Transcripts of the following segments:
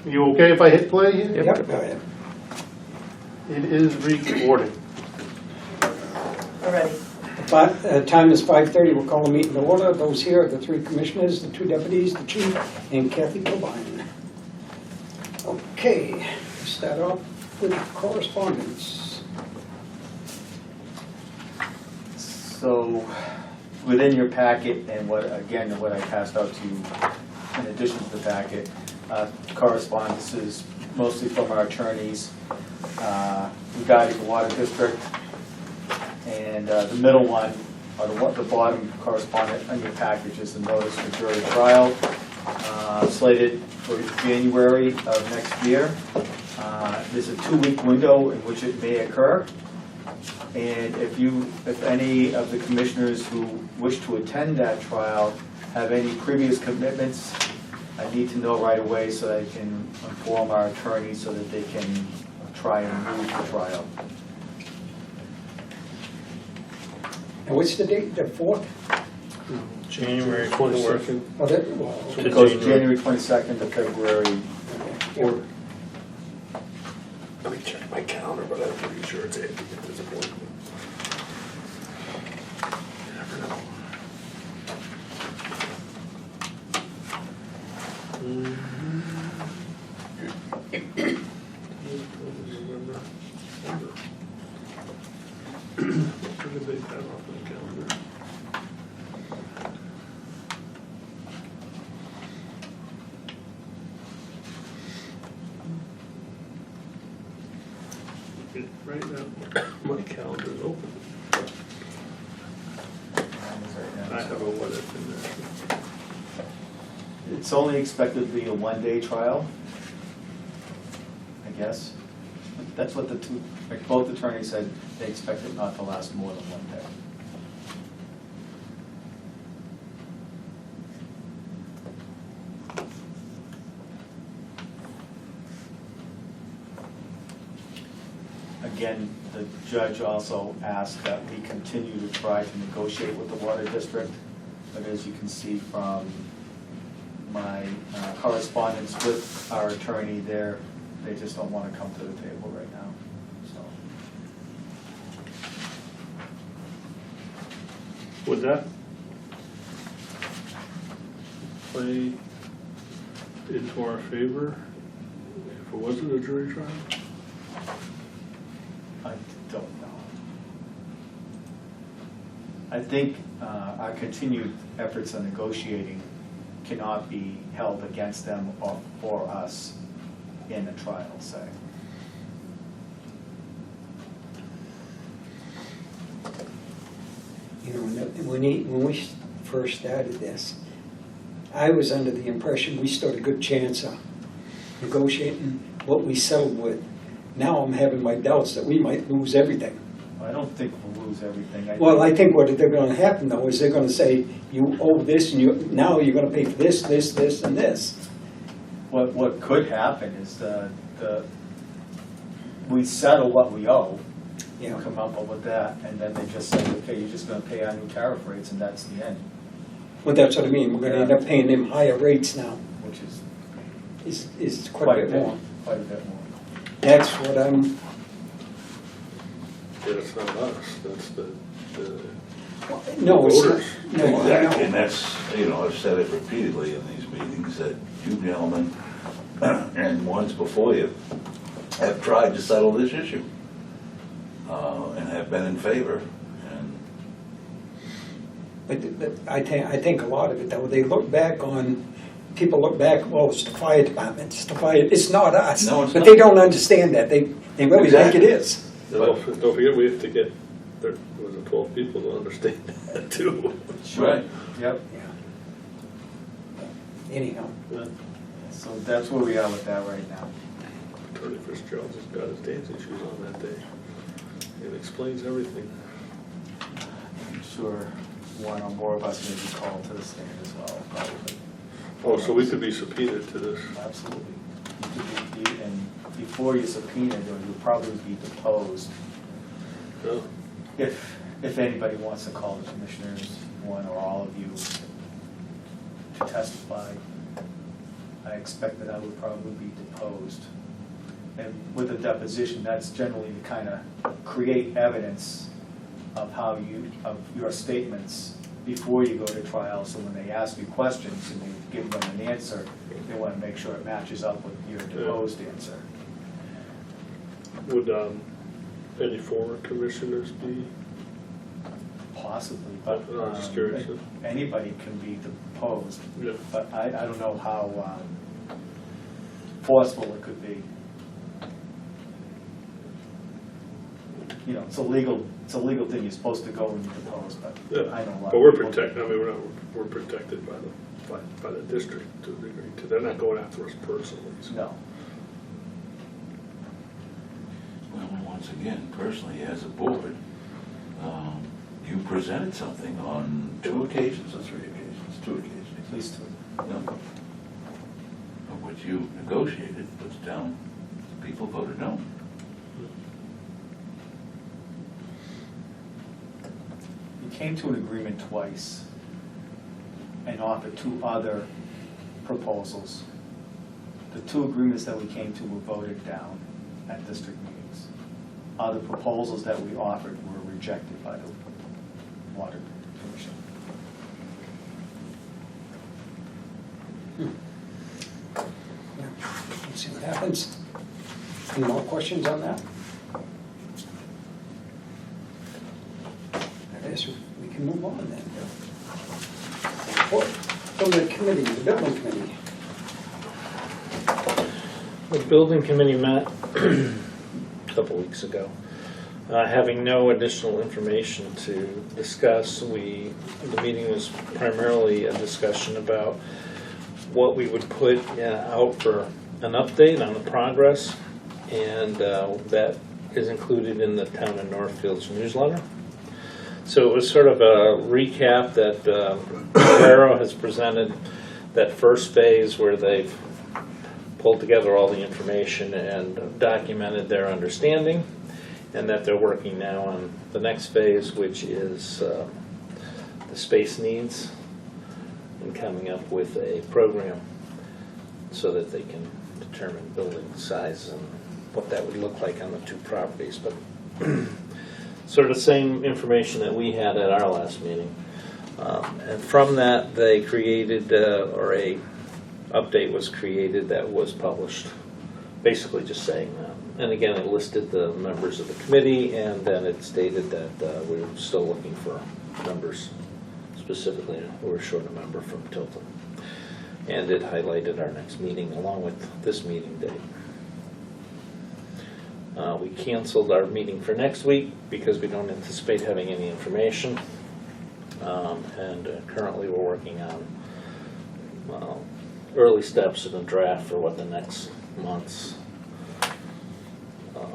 You okay if I hit play here? Yep, go ahead. It is recording. Alrighty. Time is 5:30. We'll call a meeting to order. Those here are the three commissioners, the two deputies, the chief, and Kathy Kilbine. Okay, start off with correspondence. So, within your packet, and what I passed out to you, in addition to the packet, correspondences mostly from our attorneys regarding the water district, and the middle one, or the bottom correspondent on your package is the notice for jury trial, slated for January of next year. There's a 2-week window in which it may occur. And if any of the commissioners who wish to attend that trial have any previous commitments, I need to know right away so that I can inform our attorneys so that they can try and move the trial. And what's the date? The 4th? January 22nd. Oh, that, well, It goes January 22nd to February 4th. Let me check my calendar, but I'm pretty sure it's Andy at this point. You never know. When did they have off the calendar? Right now, my calendar's open. I have a what if in there. It's only expected to be a 1-day trial, I guess. That's what both attorneys said, they expect it not to last more than 1 day. Again, the judge also asked that we continue to try to negotiate with the water district, but as you can see from my correspondence with our attorney there, they just don't want to come to the table right now, so. Would that play into our favor if it wasn't a jury trial? I don't know. I think our continued efforts on negotiating cannot be held against them or for us in a trial, say. you know, when we first started this, I was under the impression we stood a good chance of negotiating what we settled with. Now I'm having my doubts that we might lose everything. I don't think we'll lose everything. Well, I think what they're going to happen, though, is they're going to say, you owe this, and now you're going to pay for this, this, this, and this. What could happen is we settle what we owe, Yeah. come up with that, and then they just say, okay, you're just going to pay our new tariff rates, and that's the end, Well, that's what I mean. We're going to end up paying them higher rates now. which is Is quite a bit more. Quite a bit more. That's what I'm. Yeah, it's not us, that's the No, it's not. voters. No, I Exactly, know. and that's, you know, I've said it repeatedly in these meetings, that you gentlemen, and ones before you, have tried to settle this issue, and have been in favor, and But I think a lot of it, though, they look back on. People look back, well, it's the fire department, it's the fire, it's not us. No, it's but not. they don't understand that. They really Exactly. think it is. Don't forget, we have to get, there was 12 people to understand that too. right. Yep. Yeah. Anyhow, So that's where we are with that right now. Attorney Fitzgerald just got his dancing shoes on that day. It explains everything. I'm sure one or more of us may be called to the stand as well, probably. Oh, so we could be subpoenaed to this. Absolutely. You could be, and before you subpoena, you'll probably be deposed. Yeah. If anybody wants to call the commissioners, one or all of you, to testify. I expect that I would probably be deposed. And with a deposition, that's generally to kind of create evidence of of your statements before you go to trial, so when they ask you questions and you give them an answer, they want to make sure it matches up with your deposed answer. Would any former commissioners be? Possibly, but I'm just curious. anybody can be deposed, Yeah. but I don't know how forceful it could be. You know, it's a legal thing, you're supposed to go and depose, but Yeah. I know a lot. But we're of people- protected, I mean, we're protected by the district to a degree, too. They're not going after us personally. So. No. Well, once again, personally, as a board, you presented something on 2 occasions or 3 occasions, 2 occasions. At least two. No. Of which you negotiated, but the town people voted no. You came to an agreement twice and offered 2 other proposals. The 2 agreements that we came to were voted down at district meetings. Other proposals that we offered were rejected by the Water Commission. Yeah, let's see what happens. Any more questions on that? I guess we can move on then. Report from the committee, the building committee. The building committee met a couple weeks ago. Having no additional information to discuss, the meeting was primarily a discussion about what we would put out for an update on the progress, and that is included in the Town of Northfield's newsletter. So it was sort of a recap that Arrow has presented that first phase where they've pulled together all the information and documented their understanding, and that they're working now on the next phase, which is the space needs, and coming up with a program so that they can determine building size and what that would look like on the 2 properties. But sort of the same information that we had at our last meeting. And from that, they created, or a update was created that was published, basically just saying that. And again, it listed the members of the committee, and then it stated that we were still looking for members. Specifically, we were short a member from Tilton. And it highlighted our next meeting along with this meeting date. We canceled our meeting for next week because we don't anticipate having any information. And currently we're working on early steps in a draft for what the next month's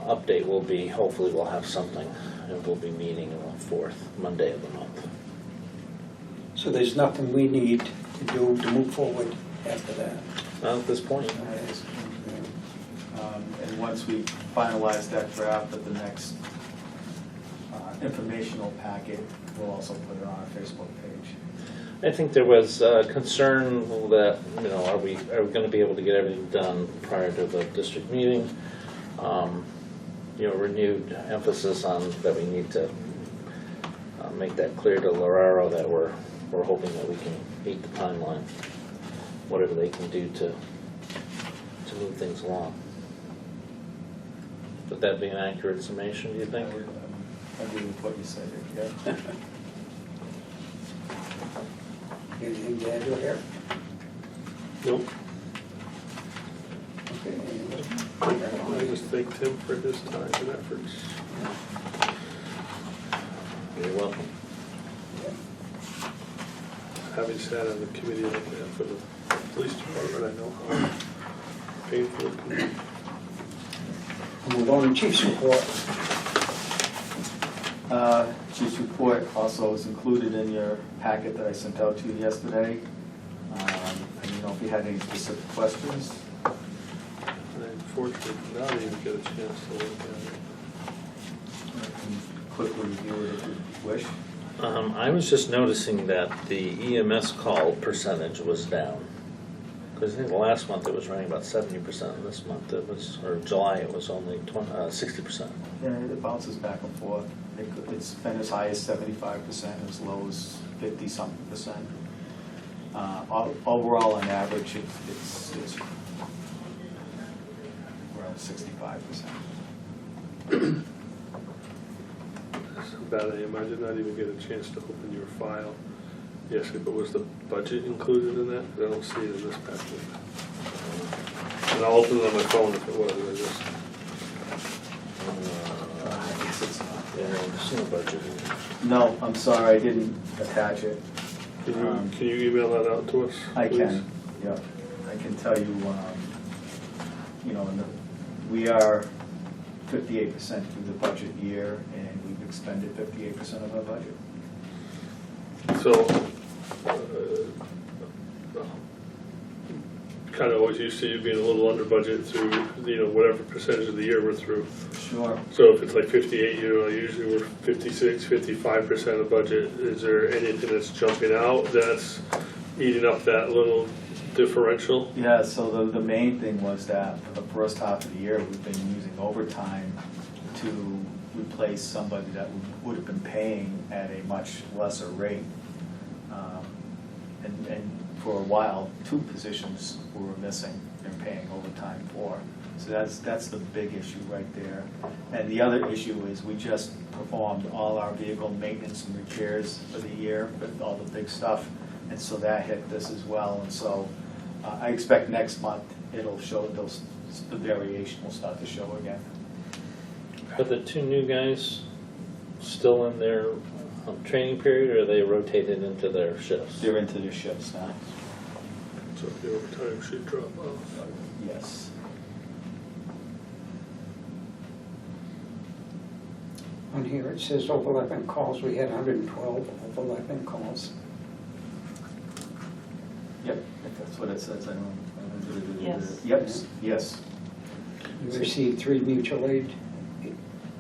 update will be. Hopefully we'll have something, and we'll be meeting on the 4th Monday of the month. So there's nothing we need to do to move forward after that. Not at this point. And once we finalize that draft of the next informational packet, we'll also put it on our Facebook page. I think there was concern that, are we going to be able to get everything done prior to the district meeting? Renewed emphasis on that we need to make that clear to Loraro that we're hoping that we can meet the timeline, whatever they can do to move things along. Would that be an accurate summation, do you think? I agree with what you said, yeah. Anything to add to it here? Nope. Okay. I just thank Tim for his time and efforts. You're welcome. Having sat on the committee like that for the police department, I know how painful it can be. We'll move on to Chief's report. Chief's report also is included in your packet that I sent out to you yesterday. I don't know if you had any specific questions. And unfortunately, now I didn't get a chance to look at it. I can quickly review it if you wish. I was just noticing that the EMS call percentage was down. Because I think last month it was running about 70%, and this month it was, or July, it was only 60%. Yeah, it bounces back and forth. It's been as high as 75%, as low as 50-something%. Overall, on average, it's around 65%. That's bad. I imagine not even get a chance to open your file yesterday, but was the budget included in that? 'Cause I don't see it in this packet. And I'll open it on my phone if it was. I just, I guess it's not. Yeah, there's no budget in there. No, I'm sorry, I didn't attach it. can you email that out to us? I please? can, yeah. I can tell you, you know, we are 58% through the budget year, and we've expended 58% of our budget. So, kind of always used to you being a little under budget through, whatever percentage of the year we're through. Sure. So if it's like 58, usually we're 56, 55% of budget. Is there anything that's jumping out that's eating up that little differential? Yeah, so the main thing was that for the first half of the year, we've been using overtime to replace somebody that would have been paying at a much lesser rate. And for a while, 2 positions we were missing and paying overtime for. So that's the big issue right there. And the other issue is we just performed all our vehicle maintenance and repairs for the year with all the big stuff. And so that hit this as well. And so I expect next month it'll show the variation will start to show again. Are the 2 new guys still in their training period, or are they rotated into their shifts? They're into their shifts now. So the overtime should drop off. Yes. On here, it says overlapping calls, we had 112 overlapping calls. Yep, if that's what it says. I don't. Yes. Yep. Yes. We received 3 mutual aid,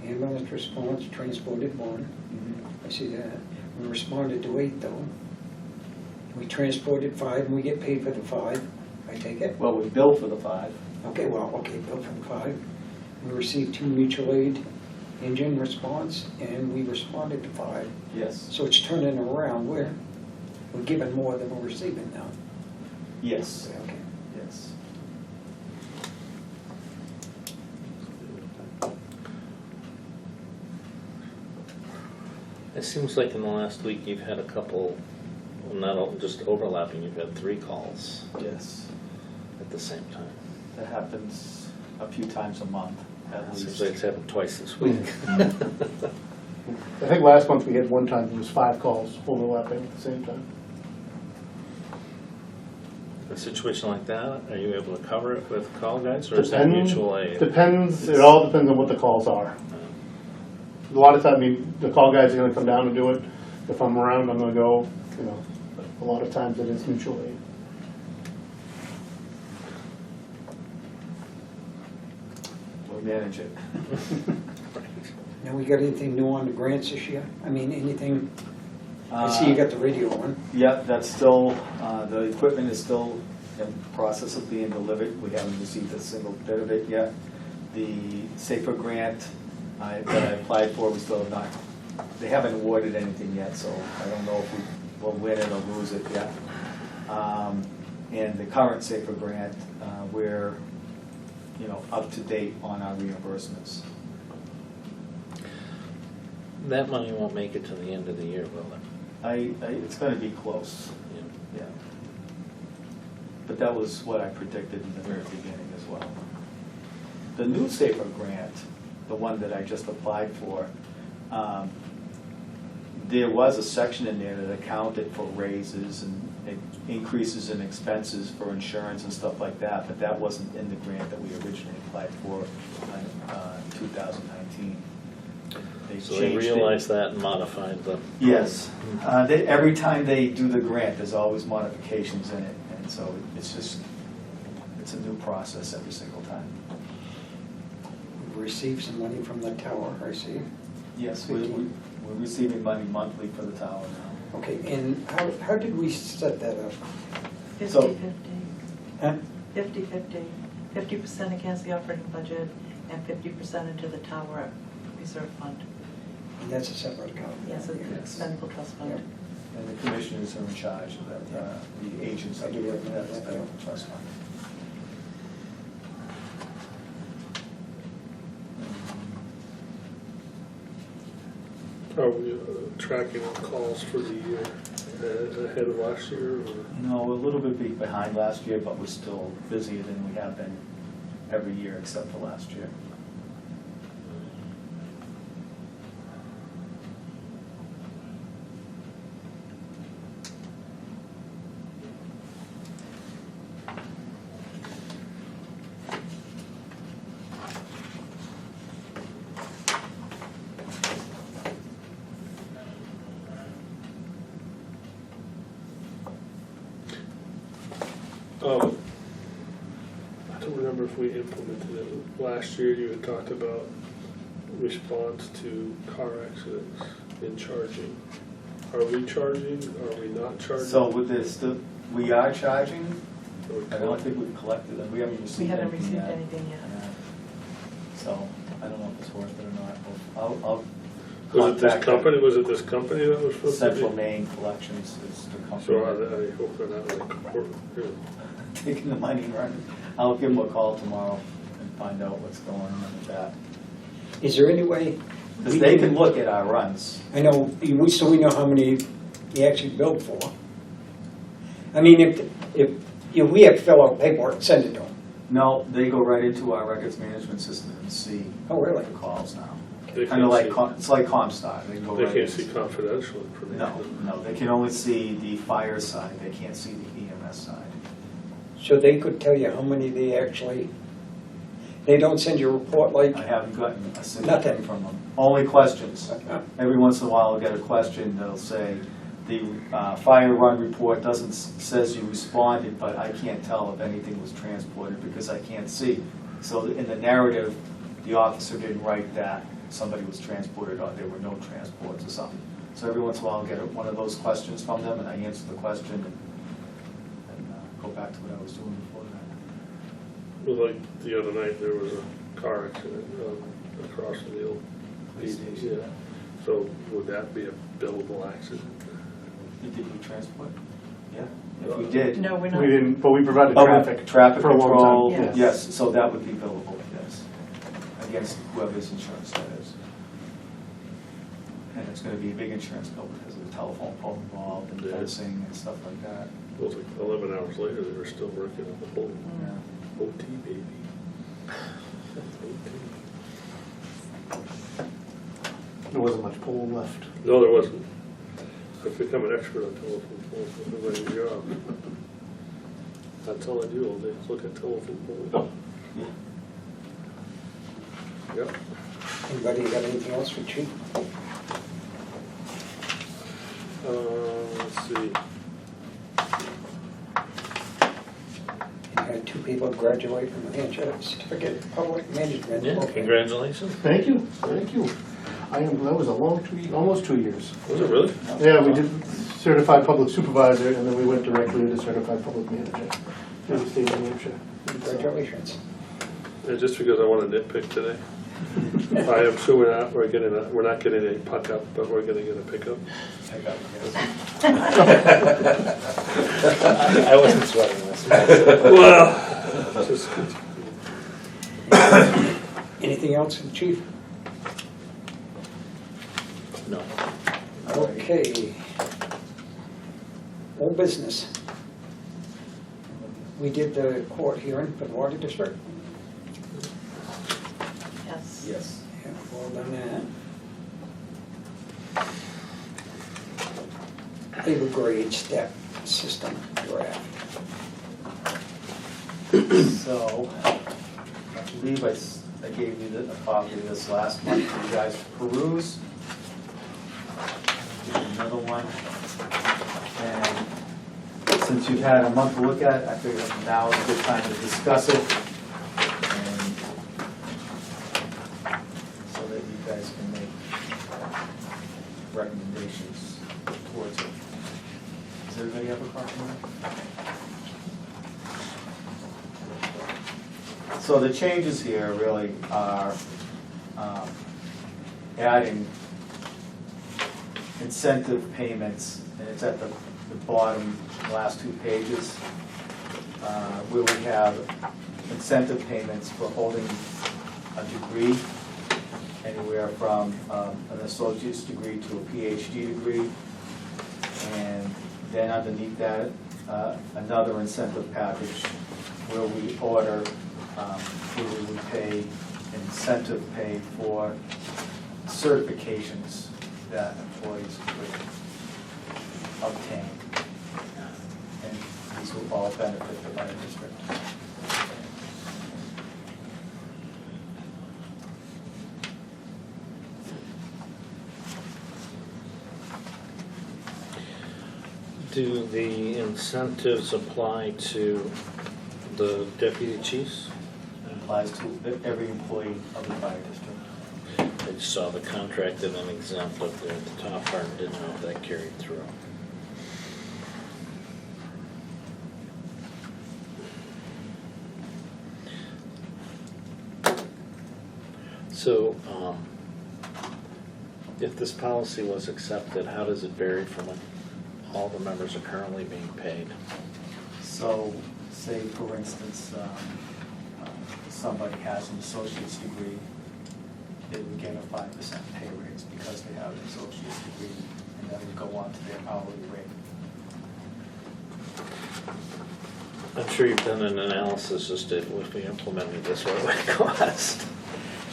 ambulance response, transported 1. I see that. We responded to 8 though. We transported 5 and we get paid for the 5, I take it? Well, we bill for the 5. Okay, bill for the 5. We received 2 mutual aid engine response and we responded to 5. Yes. So it's turning around. We're giving more than we're receiving now. Yes. Okay. Yes. It seems like in the last week you've had a couple, well, not all, just overlapping, you've had 3 calls Yes. at the same time. That happens a few times a month at It least. seems like it's happened twice this week. I think last month we had one time, it was 5 calls overlapping at the same time. A situation like that, are you able to cover it with call guys, or is that mutual aid? Depends, it all depends on what the calls are. A lot of times, the call guys are gonna come down and do it. If I'm around, I'm gonna go, but a lot of times it is mutual aid. We'll manage it. Now, we got anything new on the grants this year? I mean, anything, I see you got the radio on. Yeah, that's still, the equipment is still in process of being delivered. We haven't received a single bit of it yet. The SAFER grant that I applied for, we still have not, they haven't awarded anything yet, so I don't know if we will win it or lose it yet. And the current SAFER grant, we're, up to date on our reimbursements. That money won't make it to the end of the year, will it? It's gonna be close, yeah. But that was what I predicted in the very beginning as well. The new SAFER grant, the one that I just applied for, there was a section in there that accounted for raises and increases in expenses for insurance and stuff like that, but that wasn't in the grant that we originally applied for in 2019. So they changed it. realized that and modified the... Yes. Every time they do the grant, there's always modifications in it, and so it's a new process every single time. We received some money from the tower, I see. Yes, we're receiving money monthly for the tower now. Okay, and how did we set that up? 50/50. Huh? 50/50, 50% against the operating budget and 50% into the tower reserve fund. And that's a separate account. Yes, it's an expendable trust fund. Yep. And the commissioners are in charge of that, the agents I of do that recognize that, expendable yeah. trust fund. Are we tracking calls for the year ahead of last year? Or? No, a little bit behind last year, but we're still busier than we have been every year except for last year. I don't remember if we implemented it. Last year you had talked about response to car accidents in charging. Are we charging? Are we not charging? So with this, we are charging. Or I don't think we've collected them. We haven't received We anything haven't received yet. anything yet. Yeah. So I don't know if it's worth it or not. I'll was it this contact company? Was it this company that was supposed Central to be? Maine Collections is the company. So that- I hope they're not like court. taking the money and running. I'll give them a call tomorrow and find out what's going on with that. Is there any way? Because we they can look at our runs. I know, so we know how many you actually billed for. I mean, if we have to fill out paperwork and send it to them. No, they go right into our records management system and see Oh, really? the calls now. They Kind of can't like, see- it's like Comstar. They can go They right can't in. see confidential information. No, they can only see the fire side. They can't see the EMS side. So they could tell you how many they actually, they don't send you a report like, I haven't gotten a single Nothing. thing from them. Only questions. Every once in a while, I'll get a question, they'll say, the fire run report says you responded, but I can't tell if anything was transported because I can't see. So in the narrative, the officer didn't write that somebody was transported or there were no transports or something. So every once in a while, I'll get one of those questions from them, and I answer the question and go back to what I was doing before that. Well, like the other night, there was a car accident across from the old Police PD. station. Yeah. So would that be a billable accident? Did we transport? Yeah. If we did. No, we're not. We didn't, but we provided Oh, traffic. Traffic for a long control, time. Yes. yes, so that would be billable, yes, against whoever's insurance that is. And it's gonna be a big insurance bill because of the telephone pole involved and Yeah. fencing and stuff like that. Well, it was like 11 hours later, they were still working on the whole Yeah. OT, baby. There wasn't much pole left. No, there wasn't. I've become an expert on telephone poles. That's my job. That's all I do all day, is look at telephone poles. Yep. anybody got anything else for Chief? Let's see. You had two people graduate from New Hampshire Certificate of Public Management. Yeah, Okay. congratulations. Thank you, thank you. That was a long almost 2 years. Was it really? Yeah, we did certified public supervisor, and then we went directly into certified public manager in the state of New Hampshire. Congratulations. Yeah, just because I want to nitpick today. I am sure we're not getting a puck up, but we're gonna get a pickup. I got it, yes. I wasn't sweating this. Well, just, Anything else for the Chief? No. Okay. Old business. We did the court hearing for the water district. Yes. Yes. Yeah, well done that. Labor grade step system draft. So, I believe I gave you a copy of this last month for you guys to peruse. Here's another one. And since you've had a month to look at it, I figured now is a good time to discuss it. And so that you guys can make recommendations towards it. Does everybody have a copy of that? So the changes here really are adding incentive payments, and it's at the bottom last 2 pages, where we have incentive payments for holding a degree, anywhere from an associate's degree to a PhD degree. And then underneath that, another incentive package where we order, where we pay incentive pay for certifications that employees would obtain. And these will all benefit the fire district. Do the incentives apply to the deputy chiefs? It applies to every employee of the fire district. I just saw the contract and an exempt up there at the top part, and didn't know if that carried through. So, if this policy was accepted, how does it vary from what all the members are currently being paid? So, say for instance, somebody has an associate's degree, they would get a 5% pay raise because they have an associate's degree, and that would go on to their hourly rate. I'm sure you've done an analysis as to if we implemented this, what it would cost.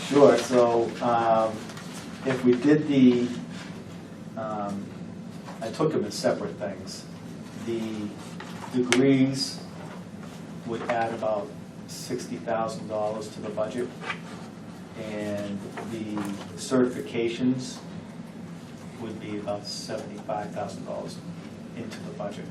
Sure, so if we did the, I took them as separate things. The degrees would add about $60,000 to the budget, and the certifications would be about $75,000 into the budget.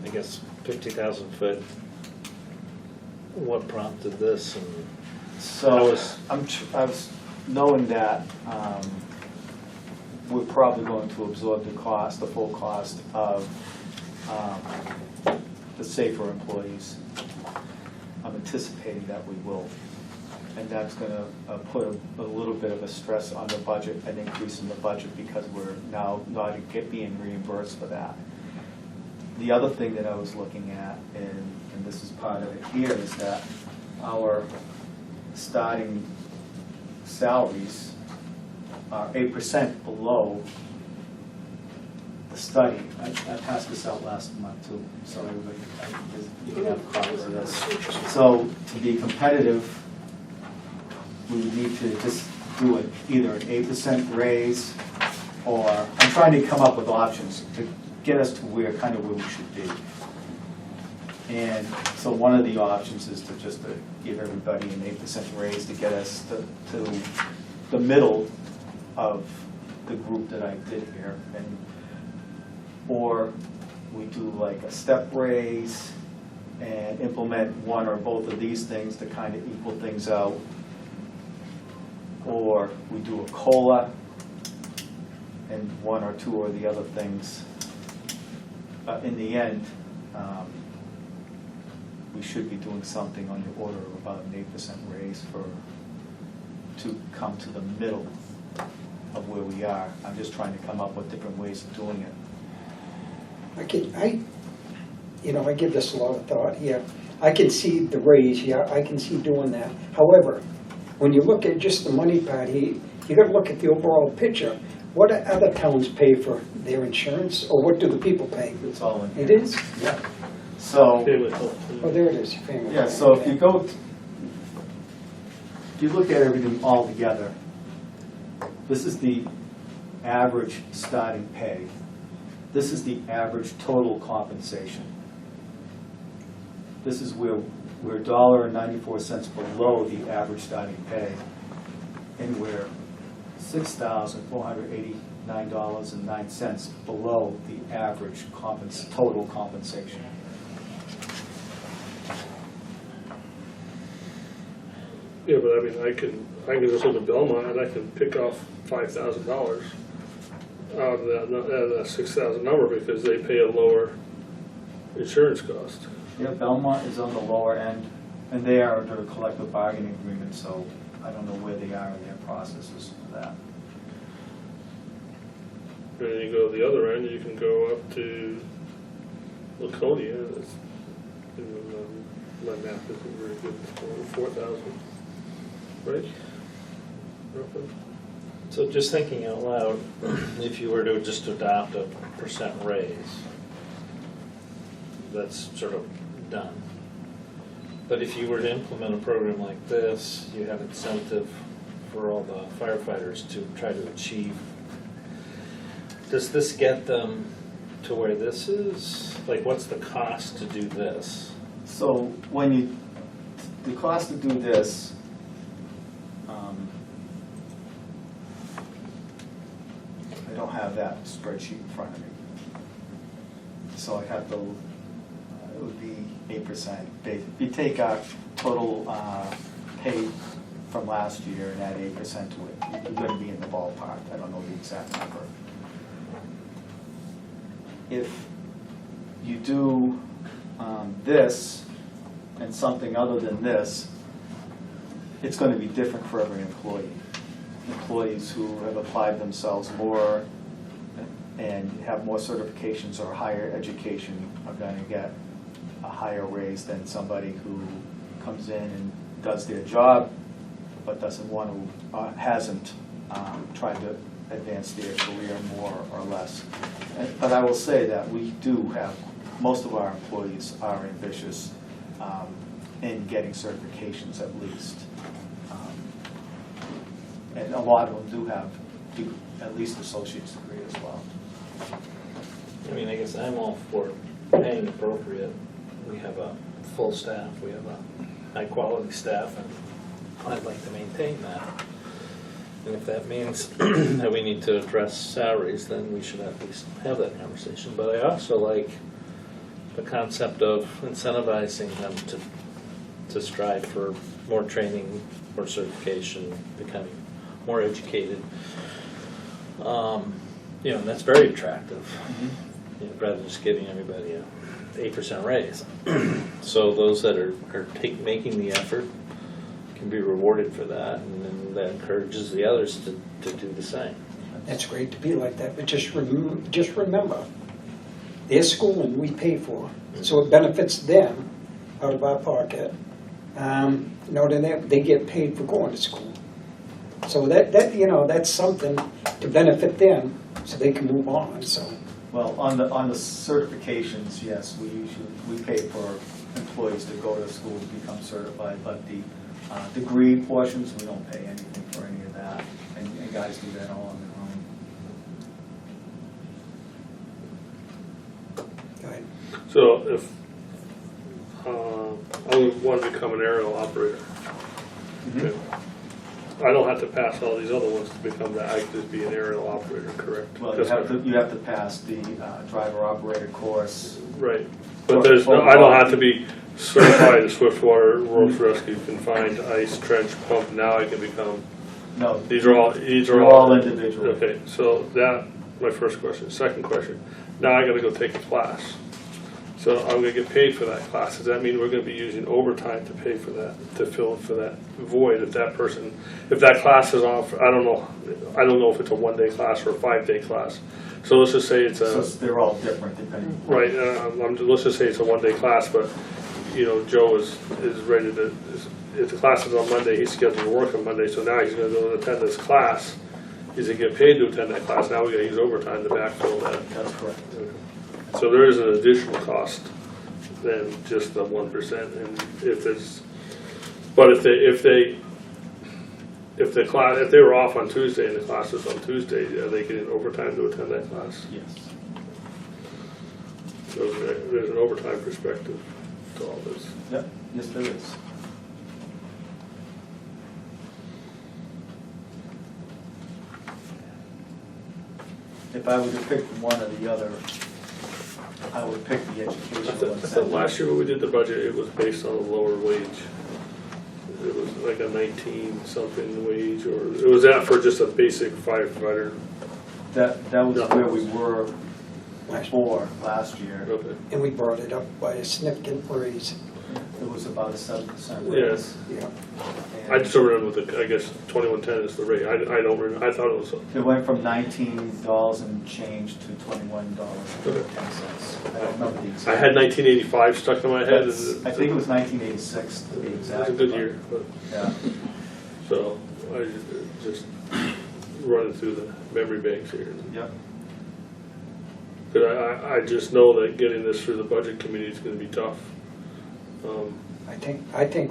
I guess 50,000 foot, what prompted this, and That So was- I was knowing that we're probably going to absorb the full cost of the safer employees. I'm anticipating that we will. And that's going to put a little bit of a stress on the budget, an increase in the budget, because we're now not being reimbursed for that. The other thing that I was looking at, and this is part of it here, is that our starting salaries are 8% below the study. I passed this out last month too, so everybody, you can have copies of this. So to be competitive, we would need to just do either an 8% raise, or I'm trying to come up with options to get us to where we should be. And so one of the options is to just give everybody an 8% raise to get us to the middle of the group that I did here, or we do like a step raise and implement one or both of these things to kind of equal things out, or we do a COLA and one or two or the other things. In the end, we should be doing something on the order of about an 8% raise to come to the middle of where we are. I'm just trying to come up with different ways of doing it. I give this a lot of thought here. I can see the raise, yeah, I can see doing that. However, when you look at just the money part, you got to look at the overall picture. What do other towns pay for their insurance, or what do the people pay? It's all in here. It is? Yeah. So, Oh, there it is. Family. yeah, so if you look at everything all together, this is the average starting pay. This is the average total compensation. This is where we're $1.94 below the average starting pay, and we're $6,489.09 below the average total compensation. Yeah, but I mean, I can just look at Belmont and I can pick off $5,000 out of that 6,000 number because they pay a lower insurance cost. Yeah, Belmont is on the lower end, and they are under a collective bargaining agreement, so I don't know where they are in their processes for that. And then you go to the other end, you can go up to Laconia. That's, my math isn't very good. 4,000, right? Roughly. So just thinking out loud, if you were to just adopt a percent raise, that's sort of done. But if you were to implement a program like this, you have incentive for all the firefighters to try to achieve. Does this get them to where this is? Like, what's the cost to do this? So when the cost to do this, I don't have that spreadsheet in front of me. So I have to, it would be 8%. If you take our total pay from last year and add 8% to it, you're going to be in the ballpark. I don't know the exact number. If you do this and something other than this, it's going to be different for every employee. Employees who have applied themselves more and have more certifications or higher education are going to get a higher raise than somebody who comes in and does their job but doesn't want to, hasn't tried to advance their career more or less. But I will say that we do have, most of our employees are ambitious in getting certifications at least. And a lot of them do at least associate's degree as well. I mean, I guess I'm all for paying appropriate. We have a full staff, we have a high-quality staff, and I'd like to maintain that. And if that means that we need to address salaries, then we should at least have that conversation. But I also like the concept of incentivizing them to strive for more training, more certification, becoming more educated. You know, and that's very attractive. Mm-hmm. You know, rather than just giving everybody a 8% raise. So those that are making the effort can be rewarded for that, and then that encourages the others to do the same. That's great to be like that, but just remember, their schooling we pay for, so it benefits them out of our pocket. You know, then they get paid for going to school. So that you know, that's something to benefit them, so they can move on. So. Well, on the certifications, yes, we pay for employees to go to school to become certified, but the degree portions, we don't pay anything for any of that, and guys do that all on their own. Go ahead. So if I would want to become an aerial operator, okay, I don't have to pass all these other ones to become that. I could just be an aerial operator, correct? Well, you have to pass the driver operator course. Right, but there's no, I don't have to be certified in swiftwater, Rolls Rescue, confined, ice, trench, pump. Now I can become. No, These are they're all individual. Okay, so that my first question. Second question. Now I got to go take a class. So I'm going to get paid for that class. Does that mean we're going to be using overtime to pay for that, to fill for that void if that person, if that class is off? I don't know if it's a 1-day class or a 5-day class. So let's just say it's a. So they're all different depending. Right. Let's just say it's a 1-day class, but you know Joe is ready to. If the class is on Monday, he's scheduled to work on Monday. So now he's going to go and attend this class. He's going to get paid to attend that class. Now we got to use overtime to backfill that. That's correct. So there is an additional cost than just the 1%. And if it's, but if they were off on Tuesday and the class is on Tuesday, are they getting overtime to attend that class? Yes. So there's an overtime perspective to all this. Yep. Yes, there is. If I were to pick one or the other, I would pick the I educational thought incentive. last year when we did the budget, it was based on a lower wage. it was like a 19-something wage, or it was that for just a basic firefighter. That was where we were before last year. Okay. And we brought it up by a significant raise. It was about a 7% Yeah. raise. Yeah. I just don't remember with the, I guess 2110 is the rate. I don't remember, I thought it was, It went from $19 and change to $21.10. I don't remember the exact. I had 1985 stuck in my head. I think it was 1986 to be It exact. was a good year, but, Yeah. so I just running through the memory banks here. Yep. But I just know that getting this through the budget committee is gonna be tough. I think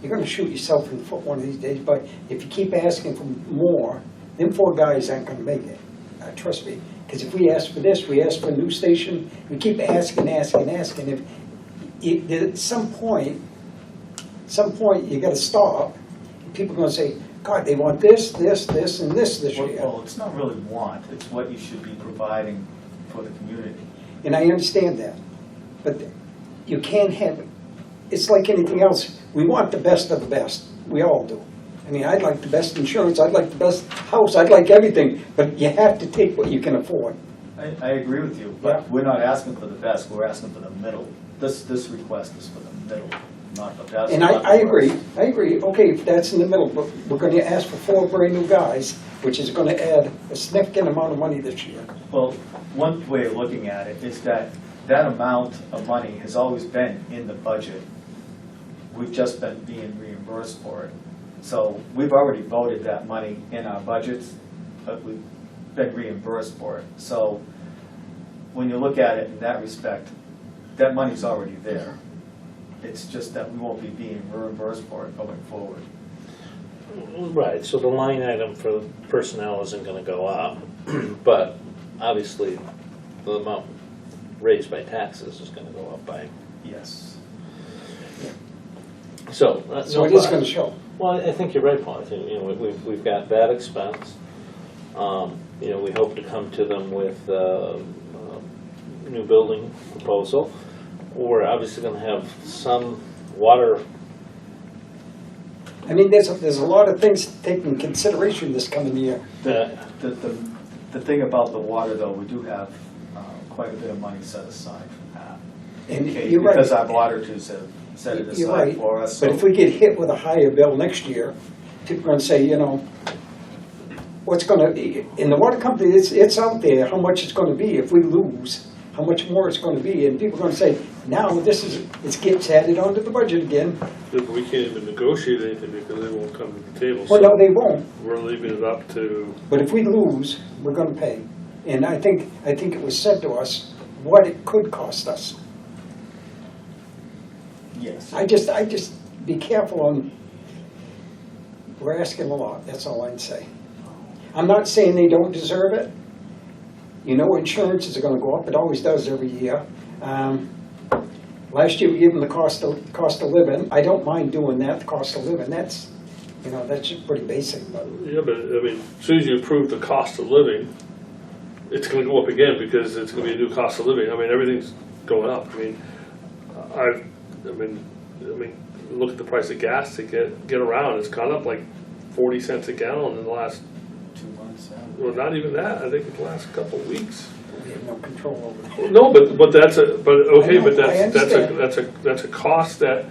you're gonna shoot yourself in the foot one of these days, but if you keep asking for more, them 4 guys aren't gonna make it. Trust me, because if we ask for this, we ask for a new station, we keep asking. At some point, you gotta stop. People are gonna say, God, they want this, and this year. Well, it's not really want, it's what you should be providing for the community. And I understand that, but you can't have, it's like anything else. We want the best of the best. We all do. I mean, I'd like the best insurance, I'd like the best house, I'd like everything, but you have to take what you can afford. I agree with you, but we're not asking for the best, we're asking for the middle. This request is for the middle, not the best. And not the I agree, worst. okay, if that's in the middle, but we're gonna ask for 4 brand-new guys, which is gonna add a significant amount of money this year. Well, one way of looking at it is that amount of money has always been in the budget. We've just been being reimbursed for it. So we've already voted that money in our budgets, but we've been reimbursed for it. So when you look at it in that respect, that money's already there. It's just that we won't be being reimbursed for it going forward. Right, so the line item for personnel isn't gonna go up, but obviously the amount raised by taxes is gonna go up by, Yes. so. So it is gonna show. Well, I think you're right, Paul. I think, we've got that expense. We hope to come to them with a new building proposal. We're obviously gonna have some water. I mean, there's a lot of things to take into consideration this coming year. The thing about the water, though, we do have quite a bit of money set aside for that. And Okay, you're right. because our auditors have set it You're aside right, for us. but so- if we get hit with a higher bill next year, people are gonna say, what's gonna, in the water company, it's out there, how much it's gonna be if we lose, how much more it's gonna be, and people are gonna say, now it gets added onto the budget again. If we can't even negotiate anything because they won't come to the table. Well, So no, they won't, we're leaving it up to, but if we lose, we're gonna pay. And I think it was said to us what it could cost us. Yes. I just be careful on, we're asking a lot, that's all I'd say. I'm not saying they don't deserve it. Insurances are gonna go up, it always does every year. Last year we gave them the cost of living. I don't mind doing that, the cost of living, that's just pretty basic, but. yeah, but I mean, as soon as you improve the cost of living, it's gonna go up again because it's gonna be a new cost of living. I mean, everything's going up. I mean, look at the price of gas to get around. It's gone up like 40 cents a gallon in the last, 2 months. well, not even that. I think in the last couple of weeks. We have no control over it. No, but that's understand. that's a cost that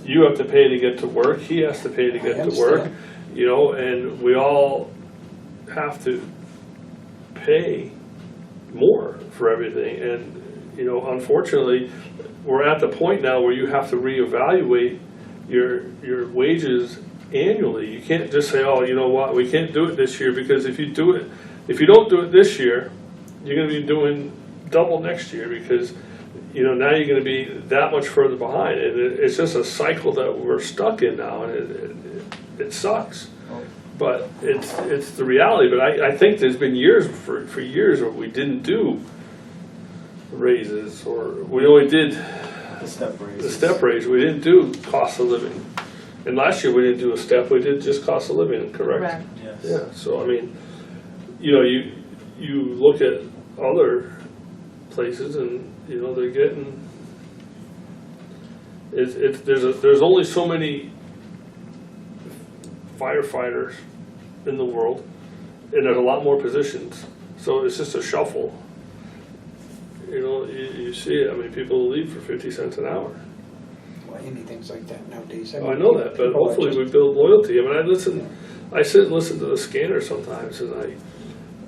you have to pay to get to work. He has to pay to get to work. understand. And we all have to pay more for everything. And unfortunately, we're at the point now where you have to reevaluate your wages annually. You can't just say, oh, you know what, we can't do it this year, because if you don't do it this year, you're going to be doing double next year, because now you're going to be that much further behind, and it's just a cycle that we're stuck in now, and it sucks. But it's the reality. But I think there's been years for years where we didn't do raises, or we only did The step raises. the step raise. We didn't do cost of living. And last year we didn't do a step. We did just cost of living. Correct. Correct. Yes. Yeah. So I mean, you look at other places, and they're getting. there's only so many firefighters in the world, and there's a lot more positions, so it's just a shuffle. You know, you see it, I mean, people leave for 50 cents an hour. Well, anything's like that nowadays. I know that, but people are hopefully just- we build loyalty. I mean, I sit and listen to the scanner sometimes, and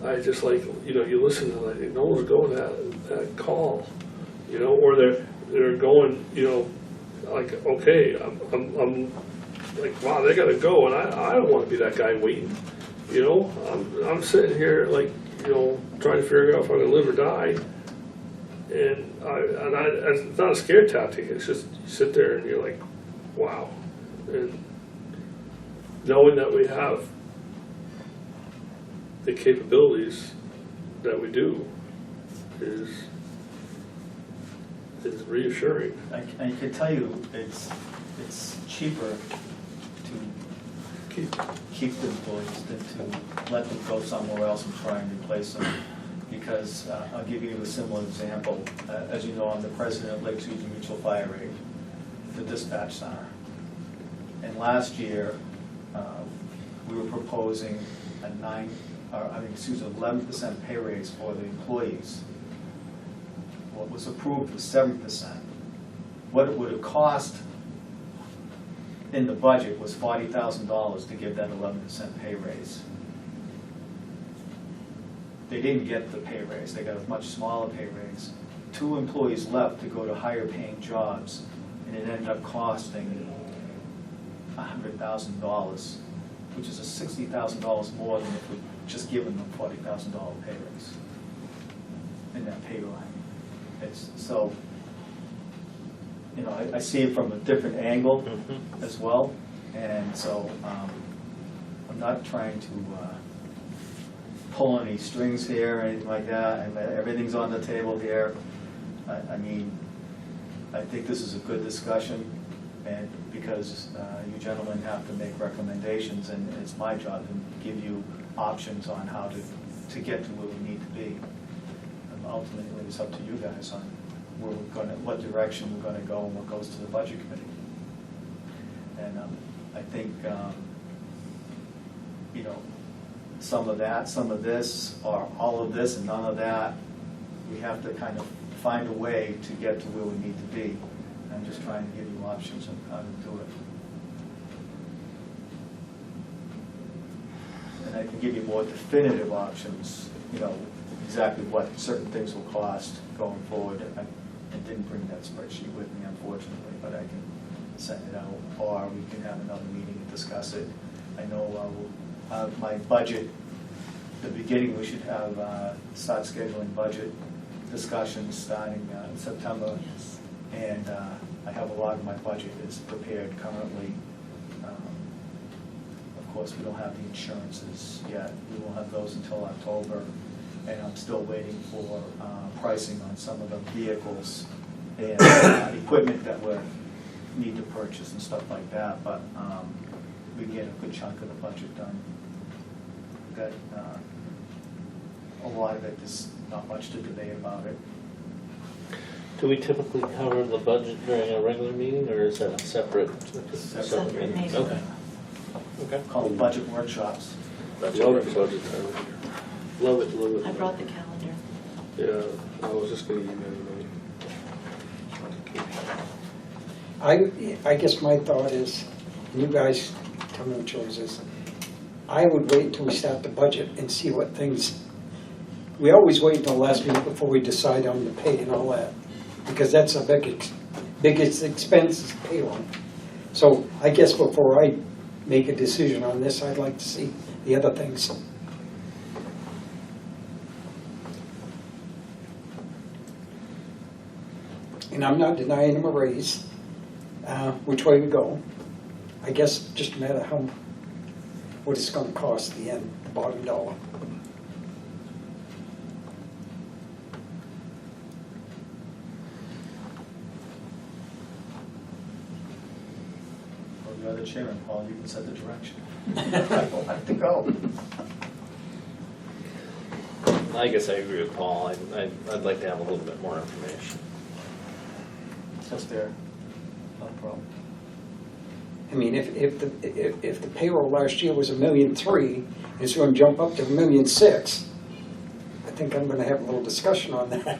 I just like, you know, you listen and like, no one's going that call, you know, or they're going, you know, like, okay, I'm like, wow, they gotta go, and I don't wanna be that guy waiting, you know? I'm sitting here like, you know, trying to figure out if I'm gonna live or die, and it's not a scare tactic, it's just, you sit there and you're like, wow. And knowing that we have the capabilities that we do is reassuring. I can tell you, it's cheaper to keep the employees than to let them go somewhere else and try and replace them. Because I'll give you a similar example. As you know, I'm the president of Lakes Region Mutual Fire Aid, the dispatch center. And last year, we were proposing a 11% pay raise for the employees. What was approved was 7%. What it would have cost in the budget was $40,000 to give that 11% pay raise. They didn't get the pay raise, they got a much smaller pay raise. 2 employees left to go to higher paying jobs, and it ended up costing $100,000, which is a $60,000 more than if we'd just given them $40,000 pay raise in that pay line. So, you know, I see it from a different angle as well, and so I'm not trying to pull any strings here or anything like that, and everything's on the table here. I mean, I think this is a good discussion, and because you gentlemen have to make recommendations, and it's my job to give you options on how to get to where we need to be. And ultimately, it's up to you guys on where we're going to, what direction we're going to go, and what goes to the budget committee. And I think, you know, some of that, some of this, or all of this and none of that, we have to kind of find a way to get to where we need to be. I'm just trying to give you options on how to do it. And I can give you more definitive options, you know, exactly what certain things will cost going forward. I didn't bring that spreadsheet with me, unfortunately, but I can send it out, or we can have another meeting and discuss it. I know my budget, the beginning, we should have start scheduling budget discussions starting in September. Yes. And I have a lot of my budget is prepared currently. Of course, we don't have the insurances yet. We won't have those until October. And I'm still waiting for pricing on some of the vehicles and equipment that we need to purchase and stuff like that. But we get a good chunk of the budget done. Got a lot of it, there's not much to debate about it. Do we typically cover the budget during a regular meeting, or is that a separate Separate meeting. Okay. Okay. Call them budget workshops. Love it, budget time of year. Love it, love it. I brought the calendar. Yeah, I was just gonna email you. I guess my thought is, and you guys tell me what yours is, I would wait until we start the budget and see what things, we always wait until the last minute before we decide on the pay and all that, because that's the biggest expense is payroll. So I guess before I make a decision on this, I'd like to see the other things. And I'm not denying him a raise, which way we go. I guess just a matter how, what it's gonna cost at the end, the bottom dollar. Well, you're the chairman, Paul, you can set the direction. I don't have to go. I guess I agree with Paul. I'd like to have a little bit more information. Just there. No problem. I mean, if the payroll last year was $1.3 million, and it's gonna jump up to $1.6 million, I think I'm gonna have a little discussion on that.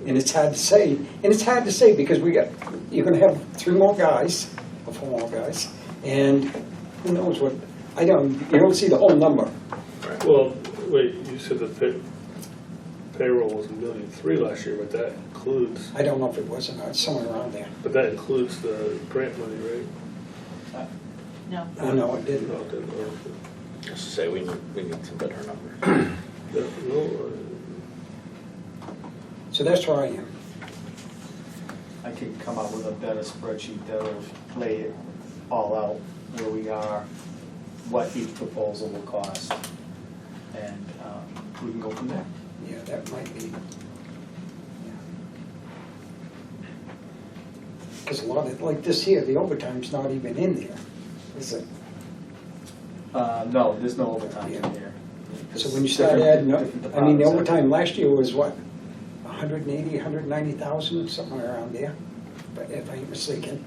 And it's hard to say, because you're gonna have 3 more guys, or 4 more guys, and who knows what, you don't see the whole number. Well, wait, you said the payroll was $1.3 million last year, but that includes, I don't know if it was or not, it's somewhere around there. but that includes the grant money, right? No. Oh, no, it didn't. No, it didn't, or- Just to say, we need some better numbers. no, So that's where I am. I could come up with a better spreadsheet that'll lay it all out, where we are, what each proposal will cost, and we can go from there. Yeah, that might be. Because a lot of, like this here, the overtime's not even in there, is it? No, there's no overtime in Yeah. here. So when you start adding up, Different I mean, the departments have- overtime last year was what? 180, 190,000, somewhere around there, but if I ain't mistaken.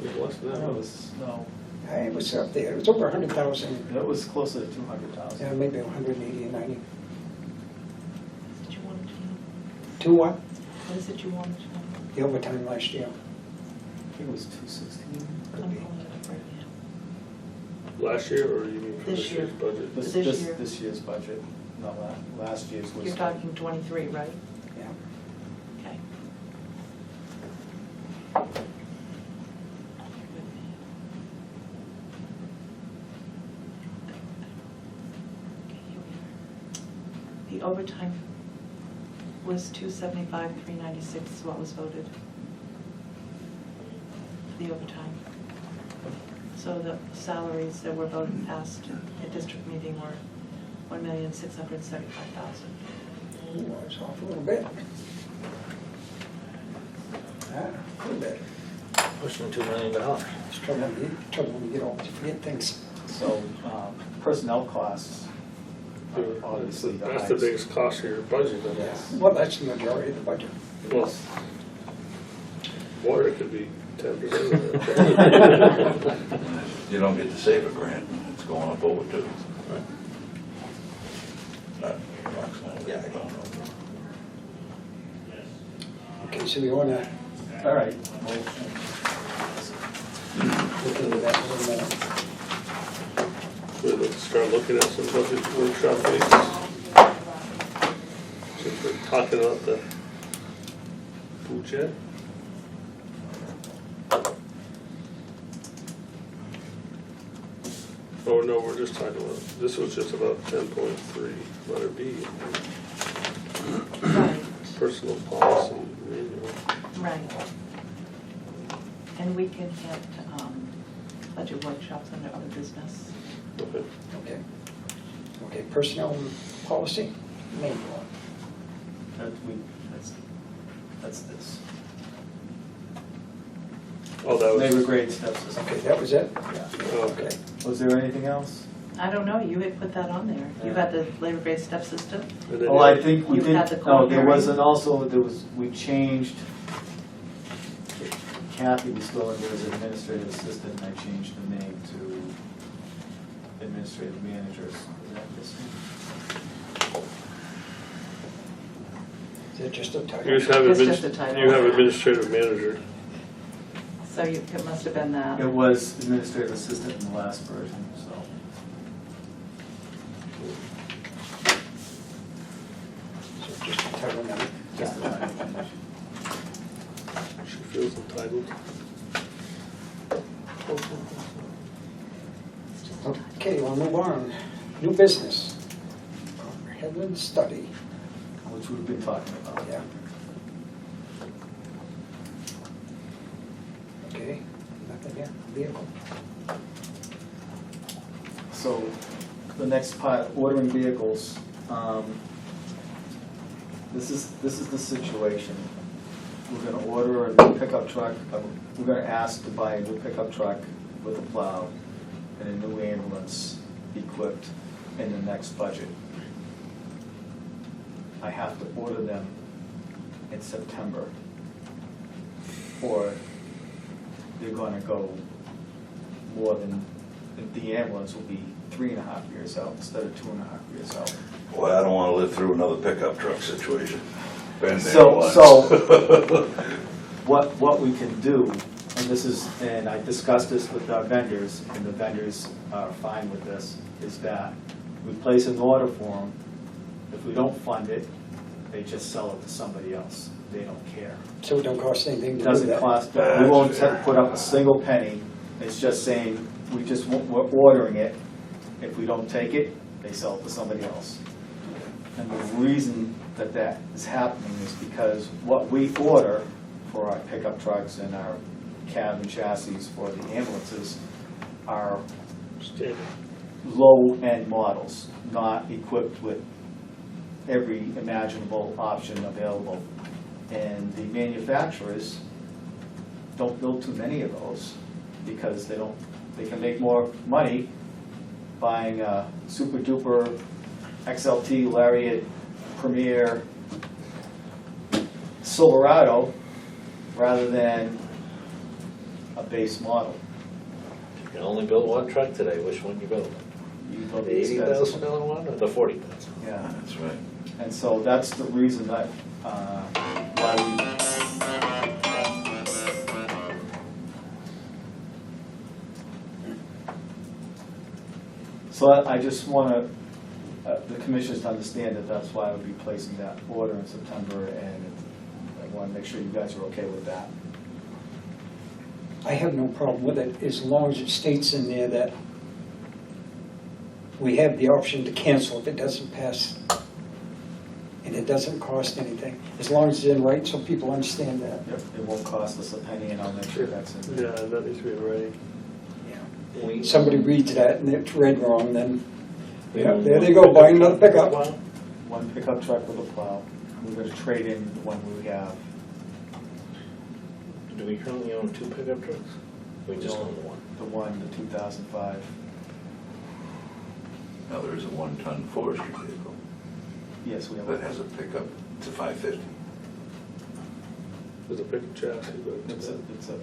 it wasn't that No, it much. was, no, It was up there, it was over 100,000, it was closer to 200,000. yeah, maybe 180 or 90. What did you want to know? To what? What is it you wanted to know? The overtime last year. I think it was 216. I'm pulling it up right now. Last year, or you mean for This this year's year. budget? This year. This year's budget, no, last year's was. You're talking 23, right? Yeah. Okay. The overtime was 275, 396 is what was voted. The overtime. So the salaries that were voted past at district meeting were 1,675,000. Ooh, I was off a little bit. A little bit. Pushing $2 million. It's trouble when you get old, you forget things. So personnel costs, are obviously the That's the highest. biggest cost of your budget, then. Yeah. Well, that's the majority of the budget. Well, water could be 10% of it. You don't get to save a grant, it's going up over 2. Approximately, I don't know. Okay, so we wanna All right, well, look into that a little minute. We'll start looking at some budget workshop dates. Since we're talking about the budget. Oh, no, we're just talking about, this was just about 10.3, letter B, Right, personal policy manual. right. And we can hit budget workshops under other business. Okay. Okay. Okay, personnel policy, manual. that's this. Oh, that Labor was, grade step system. Okay, that was it? Yeah. oh, okay. Was there anything else? I don't know, you had put that on there. You got the labor-based step system? And then Oh, I think we You did, had the no, there co-hearing. wasn't also, we changed, Kathy was still under as administrative assistant, and I changed the name to administrative managers. Is that this one? Is that just a title? You just have It's just a title. you have administrative manager. So it must have been that. It was administrative assistant in the last version, so. So just a title now. Just the title change. She feels entitled. Okay, we'll move on. New business. Comprehensive study. Which we've been talking about. Yeah. Okay, nothing here, vehicle. So, the next part, ordering vehicles. This is the situation. We're gonna order a new pickup truck, we're gonna ask to buy a new pickup truck with a plow and a new ambulance equipped in the next budget. I have to order them in September, or they're gonna go more than, the ambulance will be 3.5 years out instead of 2.5 years out. Boy, I don't wanna live through another pickup truck situation. Been there So, once. so, what we can do, and this is, and I discussed this with our vendors, and the vendors are fine with this, is that we place an order for them. If we don't fund it, they just sell it to somebody else. They don't care. So it don't cost anything It to do doesn't that. cost, we won't put up a single penny. It's just saying, we're ordering it. If we don't take it, they sell it to somebody else. And the reason that that is happening is because what we order for our pickup trucks and our cab and chassis for the ambulances are Standard. low-end models, not equipped with every imaginable option available. And the manufacturers don't build too many of those because they can make more money buying a super duper XLT Lariat Premier Silverado rather than a base model. You can only build one truck today, which one you build? You build The the expensive- $80,000 one or the $40,000? Yeah. That's right. And so that's the reason that, why we. So I just want the commissioners to understand that that's why I would be placing that order in September, and I want to make sure you guys are okay with that. I have no problem with it, as long as it states in there that we have the option to cancel if it doesn't pass. And it doesn't cost anything, as long as it's in writing so people understand that. It won't cost us a penny, and I'll make sure that's in there. Yeah, that needs to be in writing. We- Somebody reads that and it's read wrong, then, yeah, there they go, buy another pickup. One pickup truck with a plow. We're going to trade in the one we have. Do we currently own 2 pickup trucks? We just No. own the one. The one, the 2005. Now, there is a 1-ton forestry vehicle Yes, we have. that has a pickup, it's a 550. There's a pickup chassis, but It's a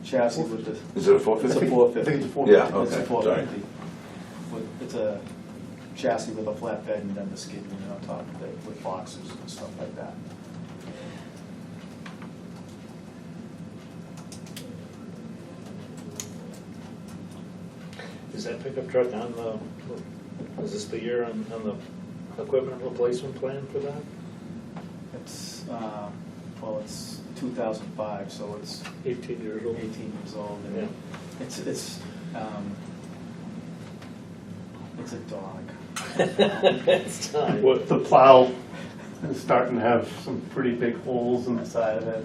chassis with the, Is it a it's a 450? 450. I think it's a 450. Yeah, It's a okay, sorry. 450. It's a chassis with a flatbed and then the skid unit on top of it with boxes and stuff like that. Is that pickup truck on the, is this the year on the equipment replacement plan for that? It's, well, it's 2005, so it's 18 years old. 18 years old. And Yeah. it's a dog. It's time. What, The plow is starting to have some pretty big holes in On the the side of it.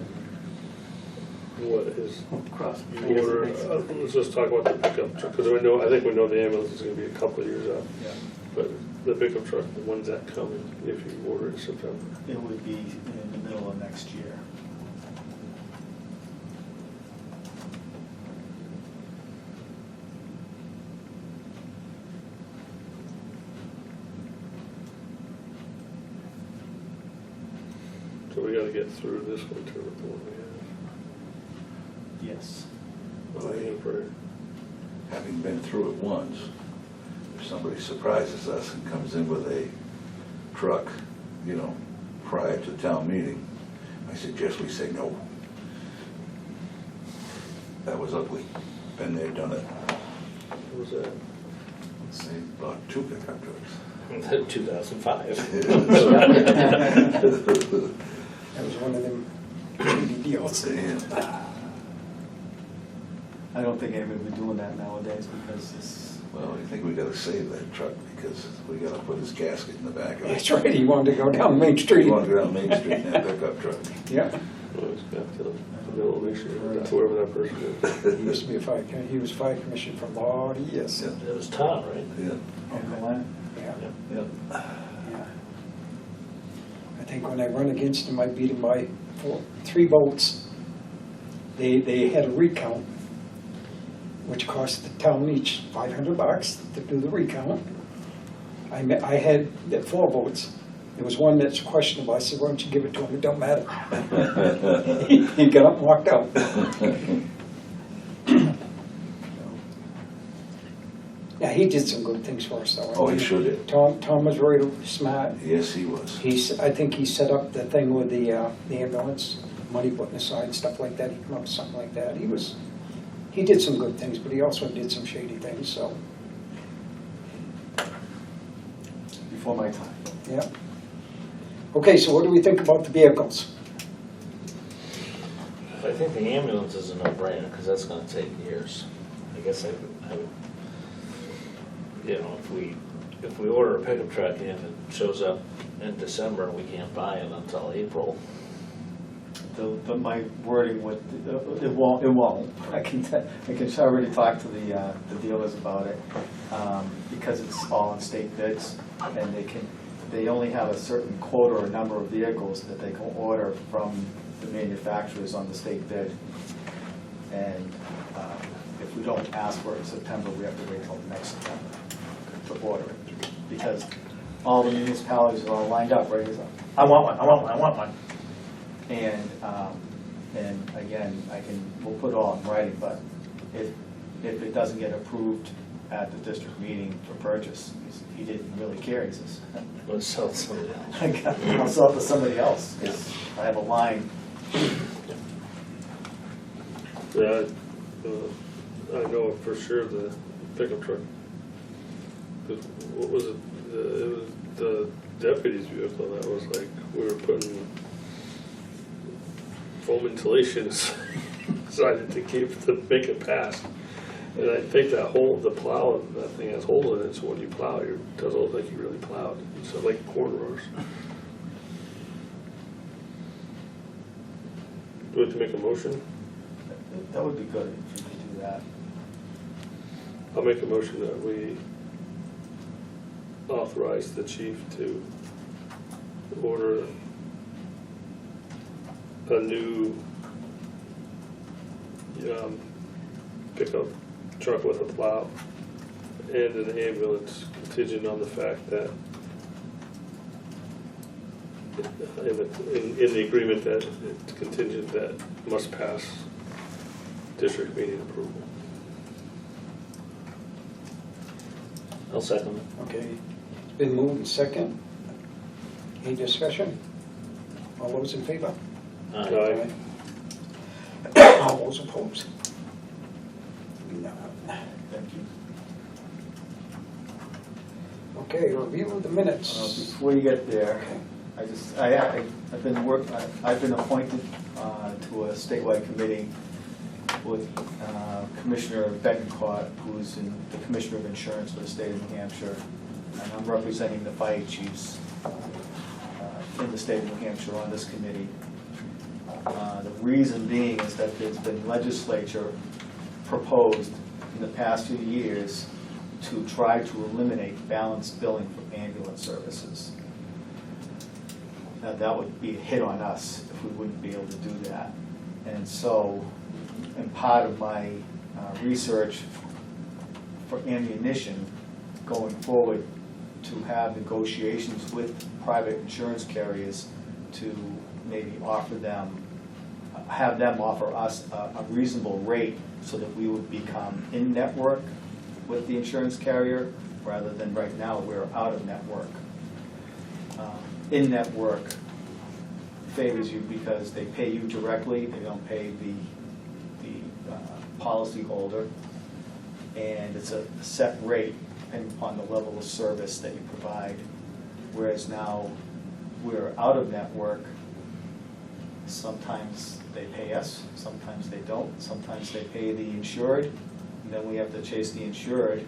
what is cross. order, let's just talk about the pickup truck, because I think we know the ambulance is gonna be a couple of years out. Yeah. But the pickup truck, when's that coming, if you order it in September? It would be in the middle of next year. So we gotta get through this winter with the one we Yes. have. I'm waiting for, Having been through it once, if somebody surprises us and comes in with a truck, prior to town meeting, I suggest we say no. That was ugly. Been there, done it. what was that? Let's say bought 2 pickup trucks. 2005. That was one of them shitty deals. And, I don't think anybody would be doing that nowadays because it's, well, I think we gotta save that truck because we gotta put his gasket in the back of it. That's right, he wanted to go down Main Street. You wanna go down Main Street in that pickup truck. Yeah, Well, it's got to the middle of next year, whoever that person is. he used to be he was fire commissioner for a lot of years. Yeah. It was Tom, right? Yeah. Uncle Len. Yeah, Yeah. yeah. I think when I run against him, I beat him by 3 votes. They had a recount, which cost the town each $500 to do the recount. I had 4 votes. There was one that's questionable. I said, why don't you give it to him? It don't matter. He got up and walked out. he did some good things for us though. Oh, he sure did. Tom was very smart. Yes, he was. I think he set up the thing with the ambulance, money put aside, stuff like that. He came up with something like that. He did some good things, but he also did some shady things, so, Before my time. yeah. Okay, so what do we think about the vehicles? I think the ambulance is a no-brainer, because that's gonna take years. I guess I would, you know, if we order a pickup truck and if it shows up in December, we can't buy it until April. My wording would, it won't. I can already talk to the dealers about it, because it's all on state bids, and they only have a certain quota or number of vehicles that they can order from the manufacturers on the state bid. And if we don't ask for it in September, we have to wait till next September to order it, because all the municipalities are all lined up, right? I want one, I want one, I want one. And again, we'll put it all in writing, but if it doesn't get approved at the district meeting for purchase, he didn't really care, he says, Let's sell it to somebody else. I'll sell it to somebody else, 'cause I have a line. Yeah, I know for sure the pickup truck. What was it? It was the deputy's vehicle that was like, we were putting foam insulation inside to make it pass. And I think that the plow, that thing has holes in it, so when you plow, it doesn't look like you really plowed. It's like cornrows. Do we have to make a motion? That would be good if you could do that. I'll make a motion that we authorize the chief to order a new pickup truck with a plow and an ambulance, contingent on the fact that in the agreement that it's contingent that must pass district meeting approval. I'll second it. Okay, it's been moved and second. Any discussion? All those in favor? Aye. All those opposed? None. Thank you. Okay, review of the minutes. Before you get there, Okay. I've been appointed to a statewide committee with Commissioner Betancourt, who's the Commissioner of Insurance for the state of New Hampshire, and I'm representing the fire chiefs in the state of New Hampshire on this committee. The reason being is that there's been legislature proposed in the past few years to try to eliminate balanced billing for ambulance services. Now, that would be a hit on us if we wouldn't be able to do that. And so, and part of my research for ammunition going forward, to have negotiations with private insurance carriers to maybe have them offer us a reasonable rate so that we would become in-network with the insurance carrier, rather than right now we're out of network. In-network favors you because they pay you directly, they don't pay the policy holder, and it's a set rate depending upon the level of service that you provide. Whereas now we're out of network, sometimes they pay us, sometimes they don't, sometimes they pay the insured, and then we have to chase the insured.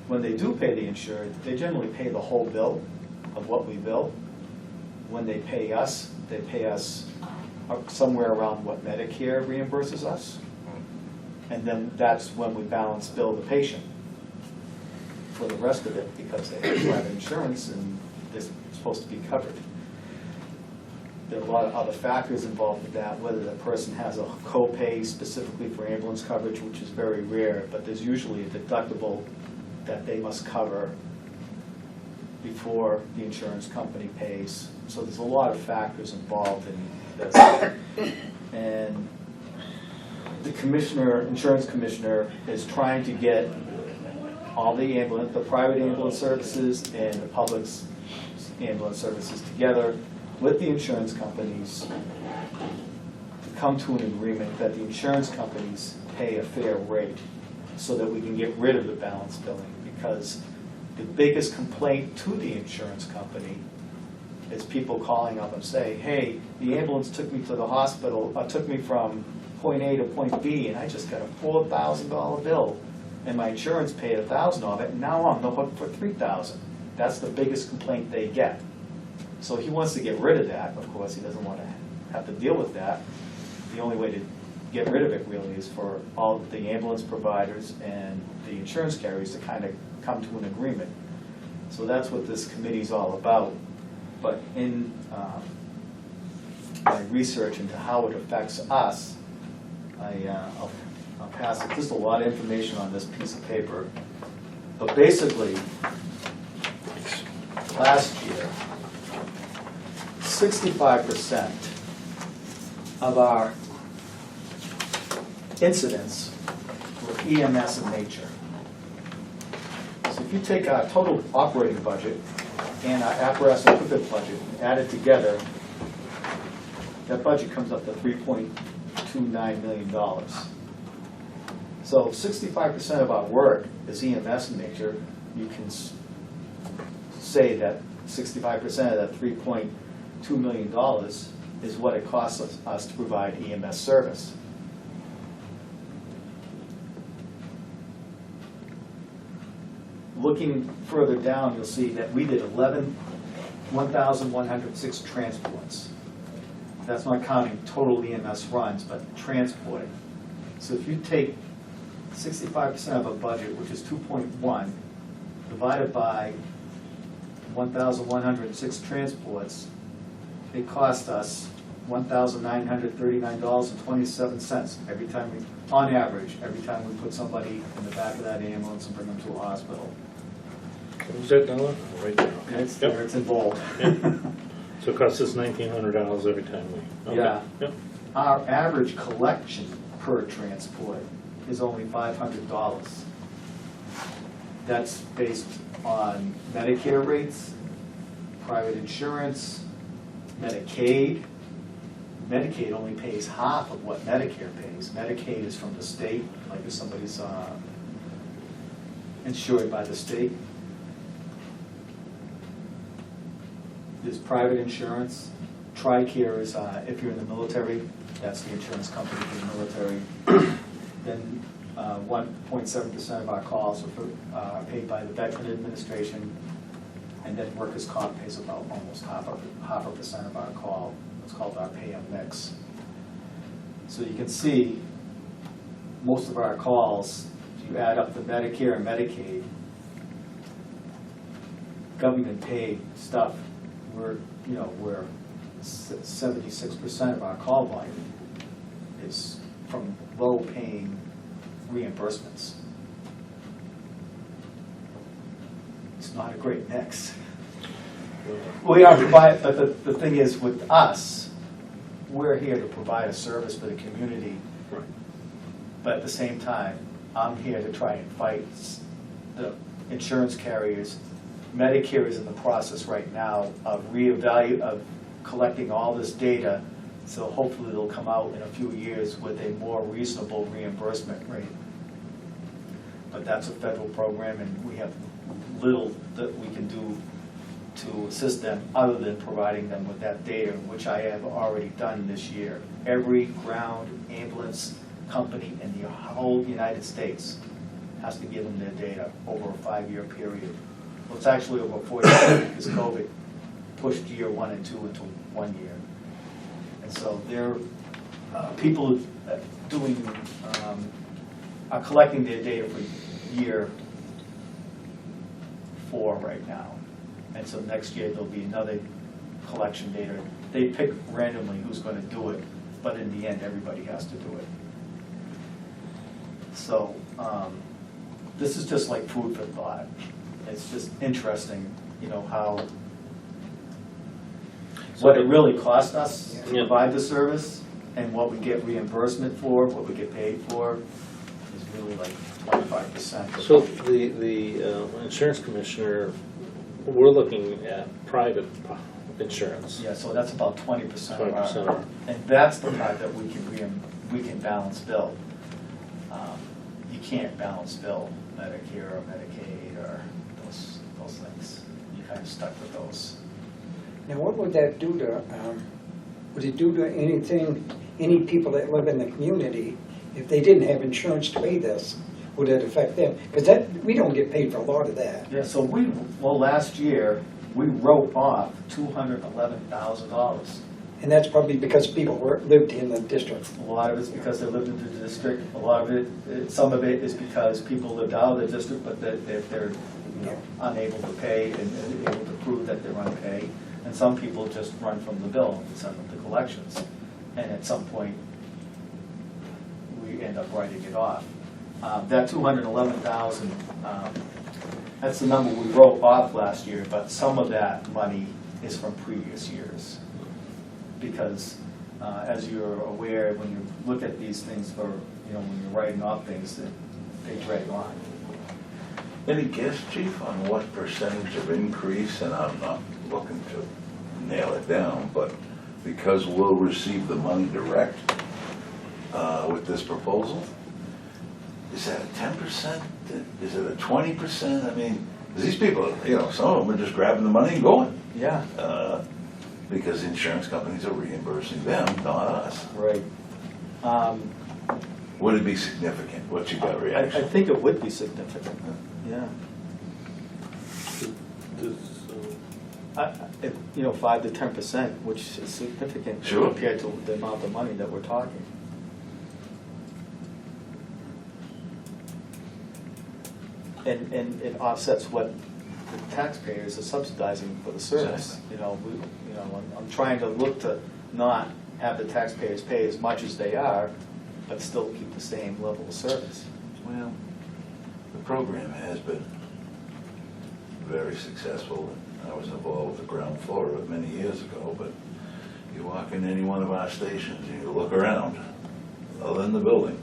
When they do pay the insured, they generally pay the whole bill of what we bill. When they pay us somewhere around what Medicare reimburses us. And then that's when we balance bill the patient for the rest of it, because they have private insurance and they're supposed to be covered. There are a lot of other factors involved with that, whether the person has a copay specifically for ambulance coverage, which is very rare, but there's usually a deductible that they must cover before the insurance company pays. So there's a lot of factors involved in this. And the insurance commissioner is trying to get all the private ambulance services and the public's ambulance services together with the insurance companies to come to an agreement that the insurance companies pay a fair rate so that we can get rid of the balance billing. Because the biggest complaint to the insurance company is people calling up and say, hey, the ambulance took me to the hospital, took me from point A to point B, and I just got a $4,000 bill, and my insurance paid $1,000 of it, and now I'm on the hook for $3,000. That's the biggest complaint they get. So he wants to get rid of that. Of course, he doesn't want to have to deal with that. The only way to get rid of it really is for all the ambulance providers and the insurance carriers to kind of come to an agreement. So that's what this committee's all about. But in my research into how it affects us, I'll pass it. There's a lot of information on this piece of paper. But basically, last year, 65% of our incidents were EMS in nature. So if you take our total operating budget and our apparatus and equipment budget and add it together, that budget comes up to $3.29 million. So 65% of our work is EMS in nature. You can say that 65% of that $3.2 million is what it costs us to provide EMS service. Looking further down, you'll see that we did 1,106 transports. That's not counting total EMS runs, but transporting. So if you take 65% of a budget, which is 2.1, divided by 1,106 transports, it cost us $1,939.27 every time we, on average, every time we put somebody in the back of that ambulance and bring them to a hospital. What was that dollar? Right there. Okay. It's there, it's in bold. So it costs us $1,900 every time we. Okay. Yeah. Yep. Our average collection per transport is only $500. That's based on Medicare rates, private insurance, Medicaid. Medicaid only pays half of what Medicare pays. Medicaid is from the state, like if somebody's insured by the state. There's private insurance. TRICARE is if you're in the military, that's the insurance company for the military. Then 1.7% of our calls are paid by the Veteran Administration, and then workers' comp pays about almost half a percent of our call. It's called our pay-up mix. So you can see most of our calls, if you add up the Medicare and Medicaid, government paid stuff, we're 76% of our call volume is from low-paying reimbursements. It's not a great mix. We are provide, but the thing is, with us, we're here to provide a service for the community. Right. But at the same time, I'm here to try and fight the insurance carriers. Medicare is in the process right now of collecting all this data, so hopefully it'll come out in a few years with a more reasonable reimbursement rate. But that's a federal program, and we have little that we can do to assist them other than providing them with that data, which I have already done this year. Every ground ambulance company in the whole United States has to give them their data over a 5-year period. Well, it's actually over 4 years because COVID pushed year 1 and 2 into 1 year. And so they're people are collecting their data for year 4 right now. And so next year there'll be another collection data. They pick randomly who's going to do it, but in the end everybody has to do it. So this is just like food for thought. It's just interesting, how what it really cost us to provide the service and what we get reimbursement for, what we get paid for, is really like 25%. So the insurance commissioner, we're looking at private insurance. Yeah, so that's about 20% of 20%. our, and that's the part that we can balance bill. You can't balance bill Medicare or Medicaid or those things. You're kind of stuck with those. Now, what would that do to, would it do to any people that live in the community, if they didn't have insurance to pay this? Would it affect them? Because we don't get paid for a lot of that. Yeah, so last year, we wrote off $211,000. And that's probably because people lived in the district. A lot of it's because they lived in the district. A lot of it, some of it is because people lived out of the district, but they're unable to pay and able to prove that they're unpaid. And some people just run from the bill and send them to collections. And at some point, we end up writing it off. That $211,000, that's the number we wrote off last year, but some of that money is from previous years. Because as you're aware, when you look at these things for, when you're writing off things, they drag on. Any guess, Chief, on what percentage of increase, and I'm not looking to nail it down, but because we'll receive the money direct with this proposal, is that a 10%? Is it a 20%? I mean, 'cause these people, some of them are just grabbing the money and going. Yeah. Because insurance companies are reimbursing them, not us. Right. Would it be significant? What's your gut I reaction? think it would be significant. Yeah. Does, 5 to 10%, which is significant Sure. compared to the amount of money that we're talking. And it offsets what the taxpayers are subsidizing for the service. Exactly. I'm trying to look to not have the taxpayers pay as much as they are, but still keep the same level of service. Well, the program has been very successful. I was involved with the ground floor of it many years ago, but you walk in any one of our stations and you look around, other than the building,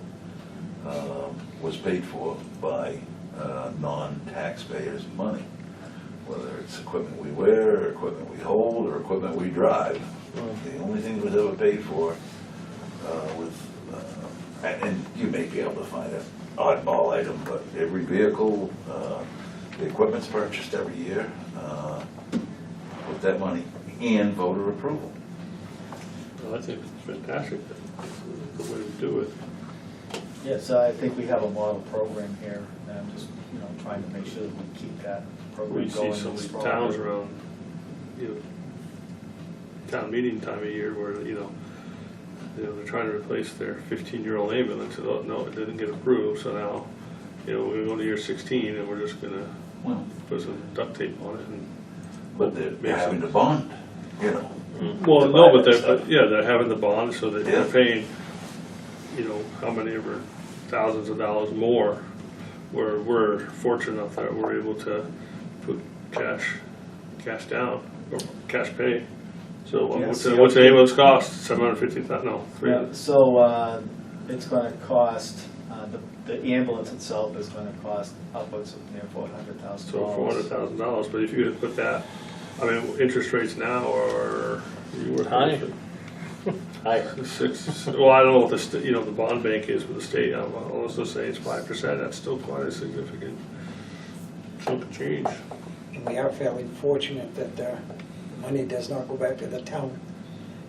was paid for by non-taxpayers' money. Whether it's equipment we wear, or equipment we hold, or equipment we drive. The only thing that was ever paid for and you may be able to find an oddball item, but every vehicle, the equipment's purchased every year with that money and voter approval. well, I think it's fantastic. That's the way to do it. Yes, I think we have a model program here, and I'm just, trying to make sure that we keep that program We going. see some of and these strong. towns around, town meeting time of year where, they're trying to replace their 15-year-old ambulance, and no, it didn't get approved, so now, we're going to year 16, and we're just gonna Well, put some duct tape on it and. but they're make having some- to bond, Well, to no, buy but that stuff. they're having the bond, so that they're Yeah. paying, how many ever thousands of dollars more, where we're fortunate enough that we're able to put cash down, or cash pay. So Yeah, what's so the ambulance cost? $750,000? No, Yeah, 300. so it's going to cost, the ambulance itself is going to cost upwards of near $400,000. So $400,000. But if you could put that, interest rates now are High. Higher. Well, I don't know what the bond bank is with the state. I'll also say it's 5%. That's still quite a significant chunk of change. And we are fairly fortunate that the money does not go back to the town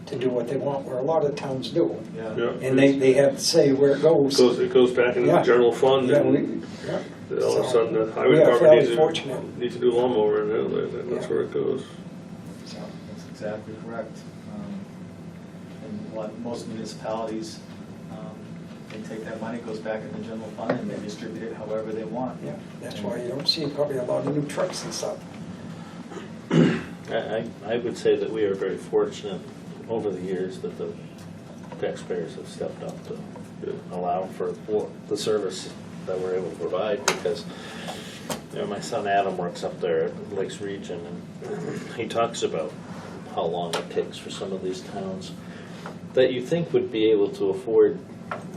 to do what they want, where a lot of towns do. Yeah. Yeah. And they have to say where it goes. It goes back into the Yeah. general fund, Yeah, and all of a sudden the we highway are department fairly fortunate. needs to do lawnmower, and that's Yeah. where it goes. So, That's exactly correct. And most municipalities, they take that money, goes back in the general fund, and they distribute it however they want. yeah, that's why you don't see probably a lot of new trucks and stuff. I would say that we are very fortunate over the years that the taxpayers have stepped up to allow for the service that we're able to provide, because my son Adam works up there at Lakes Region, and he talks about how long it takes for some of these towns that you think would be able to afford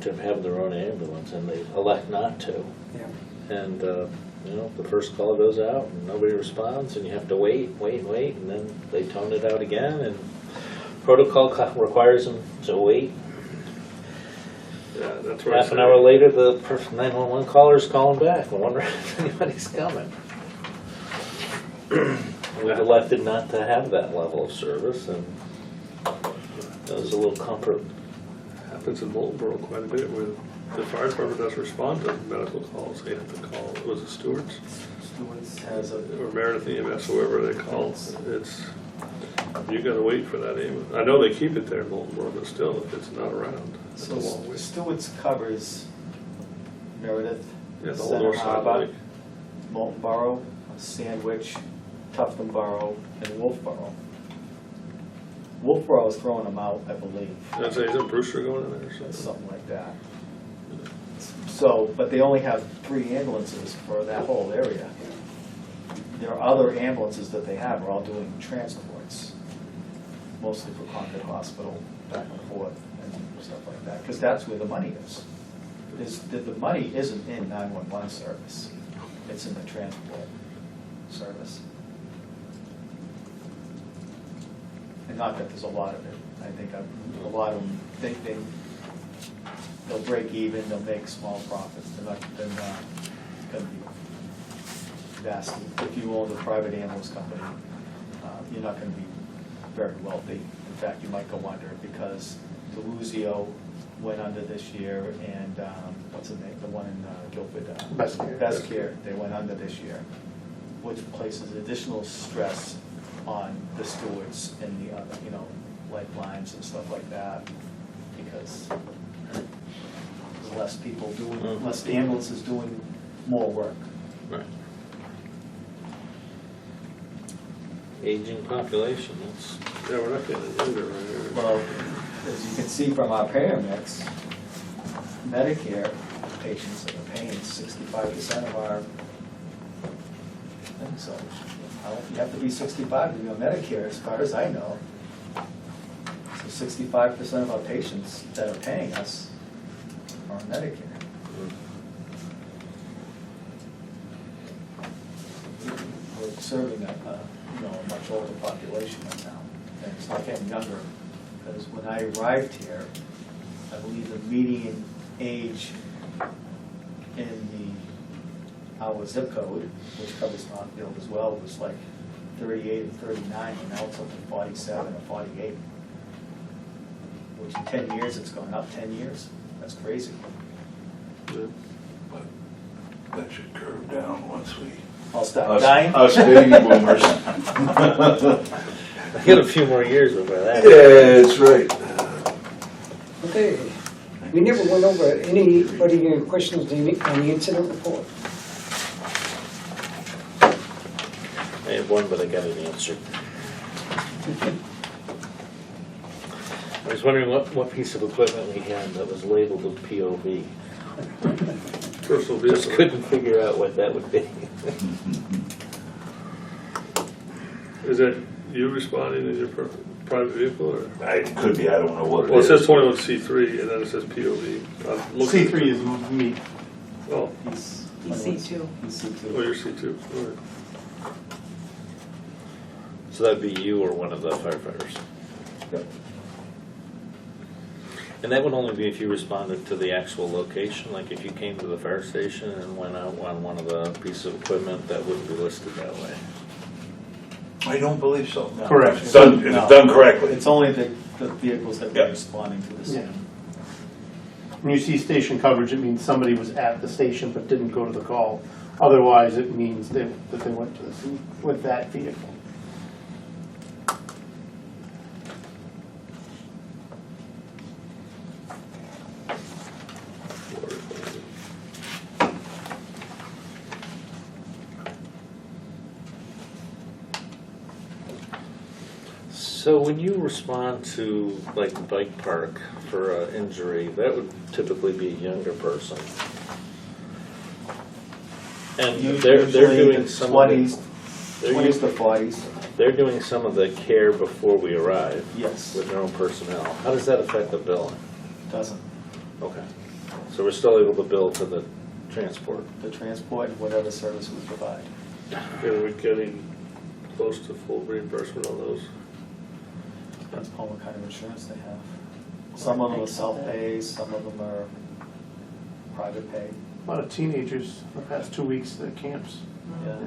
to have their own ambulance, and they elect not to. Yeah. And, you know, the first call goes out and nobody responds, and you have to wait, and then they tone it out again, and protocol requires them to wait. Yeah, that's where I Half an say- hour later, the 911 caller's calling back, I wonder if anybody's coming. We've elected not to have that level of service, and that was a little comfort. Happens in Moultonborough quite a bit where the fire department doesn't respond to medical calls. They have to call, was it Stewart's? Stewart's has a, Or Meredith EMS, whoever they call. It's, you gotta wait for that ambulance. I know they keep it there in Moultonborough, but still, if it's not around, it's a so long way. Stewart's covers Meredith, Yeah, the whole Center north side of the Harbor, lake. Moultonborough, Sandwich, Tuftonboro, and Wolfboro. Wolfboro is throwing them out, I believe. I'd say, isn't Brewster going in there or Or something? something like that. So, but they only have 3 ambulances for that whole area. Their other ambulances that they have are all doing transports, mostly for Concord Hospital, back and forth, and stuff like that, because that's where the money is. The money isn't in 911 service, it's in the transport service. And not that there's a lot of it, I think a lot of them think they'll break even, they'll make small profits, they're not gonna be vastly. If you own a private ambulance company, you're not gonna be very wealthy. In fact, you might go under because Deluzio went under this year, and what's the name, the one in Guilford? Best Care. Best Care, they went under this year, which places additional stress on the stewards and the other, you know, lifelines and stuff like that, because there's less people doing, less ambulances doing more work. Right. Aging population, that's, Yeah, we're not getting younger right here. Well, as you can see from our payer mix, Medicare patients are paying 65% of our thing, so you have to be 65 to be on Medicare, as far as I know. So 65% of our patients that are paying us are on Medicare. We're serving a much older population right now, and it's not getting younger. Because when I arrived here, I believe the median age in our zip code, which covers Northfield as well, was like 38 or 39, and now it's up to 47 or 48. Which in 10 years, it's gone up 10 years. That's crazy. Yeah. But that should curve down once we, I'll stop dying. us baby boomers. I got a few more years before that. Yeah, that's right. Okay, we never went over, anybody questions on the incident report? I have one, but I got it answered. I was wondering what piece of equipment we had that was labeled with POV. Personal Just vehicle. couldn't figure out what that would be. Is that you responding in your private vehicle or? It could be, I don't know what Well, it it says is. 21C3 and then it says POV. I'm looking- C3 is me. Oh, He's C2. He's oh, C2. you're C2. All right. So that'd be you or one of the firefighters. Yep. And that would only be if you responded to the actual location, like if you came to the fire station and went out on one of the pieces of equipment, that wouldn't be listed that way. I don't believe so. No. Correct. If it's done, if it's done correctly. It's only the vehicles that Yep. are responding to the scene. When you see station coverage, it means somebody was at the station but didn't go to the call. Otherwise, it means that they went to the scene with that vehicle. So when you respond to like the bike park for an injury, that would typically be a younger person. And they're Usually doing the some 20s, of the, 20s to 40s, they're doing some of the care before we arrive yes, with their own personnel. How does that affect the billing? doesn't. Okay. So we're still able to bill for the transport? The transport and whatever service we provide. And we're getting close to full reimbursement on those. Depends upon what kind of insurance they have. Some of them are self-pay, some of them are private pay. A lot of teenagers the past 2 weeks at camps. Yeah.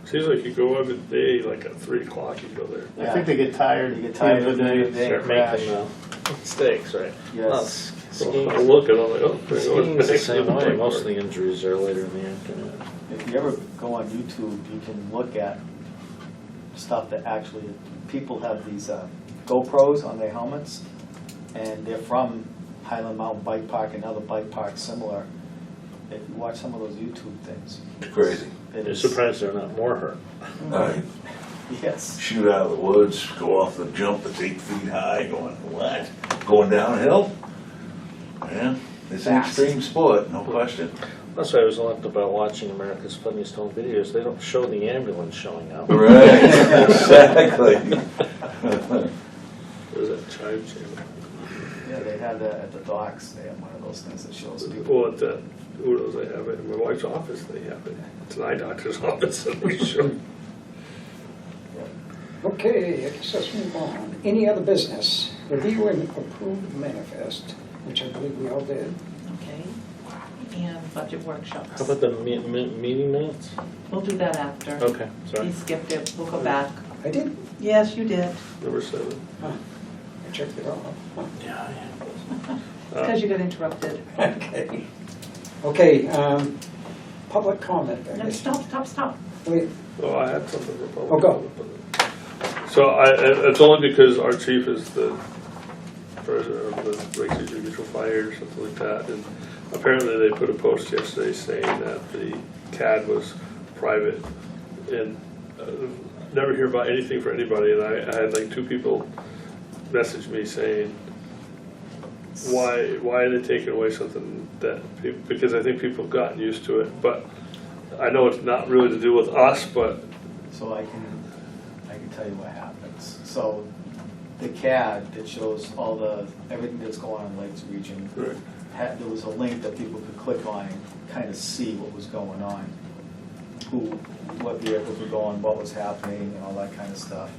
Seems like you go every day, like at 3 o'clock, you go there. I think they get tired. They get at the end tired of the at the end day. of the day. Start crash. making mistakes, right? Yes. Skiing I look and I'm like, oh. they're going skiing's the back same to the way, park. most of the injuries are later in the afternoon. If you ever go on YouTube, you can look at stuff that actually, people have these GoPros on their helmets, and they're from Highland Mountain Bike Park and other bike parks similar. If you watch some of those YouTube things. It's crazy. It You're is- surprised they're not more hurt. I Yes. shoot out of the woods, go off the jump that's 8 feet high, going, what? Going downhill? Yeah, it's an Fast. extreme sport, no question. That's why I was loved about watching America's Funniest Home Videos. They don't show the ambulance showing up. Right, exactly. There's that chive channel. Yeah, they have that at the docks. They have one of those things that shows people. Well, at the, who knows, they have it in my wife's office, they have it. It's an eye doctor's office, and we show. Okay, I guess let's move on. Any other business? Review and approve manifest, which I believe we all did. Okay, and budget workshops. How about the meeting minutes? We'll do that after. Okay, sorry. He skipped it, we'll go back. I did? Yes, you did, Number 7. Huh. I checked it off. Huh. Yeah, because you got interrupted. Okay. Okay, public comment. I No, guess. stop. Wait, Oh, I had something for public. Oh, go. So it's only because our chief is the president of the Lake City Mutual Fire or something like that, and apparently they put a post yesterday saying that the CAD was private, and never hear about anything for anybody, and I had like 2 people message me saying, why are they taking away something that, because I think people have gotten used to it, but I know it's not really to do with us, but So I can tell you what happens. So the CAD that shows all everything that's going on in Lakes Region, right. there was a link that people could click on and kind of see what was going on. What vehicles were going, what was happening, and all that kind of stuff.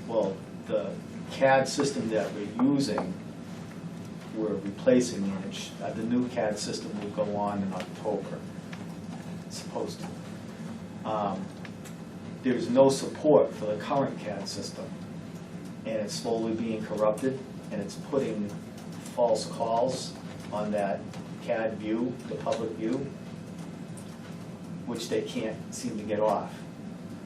Well, the CAD system that we're using, we're replacing the new CAD system will go on in October. It's supposed to. There's no support for the current CAD system, and it's slowly being corrupted, and it's putting false calls on that CAD view, the public view, which they can't seem to get off.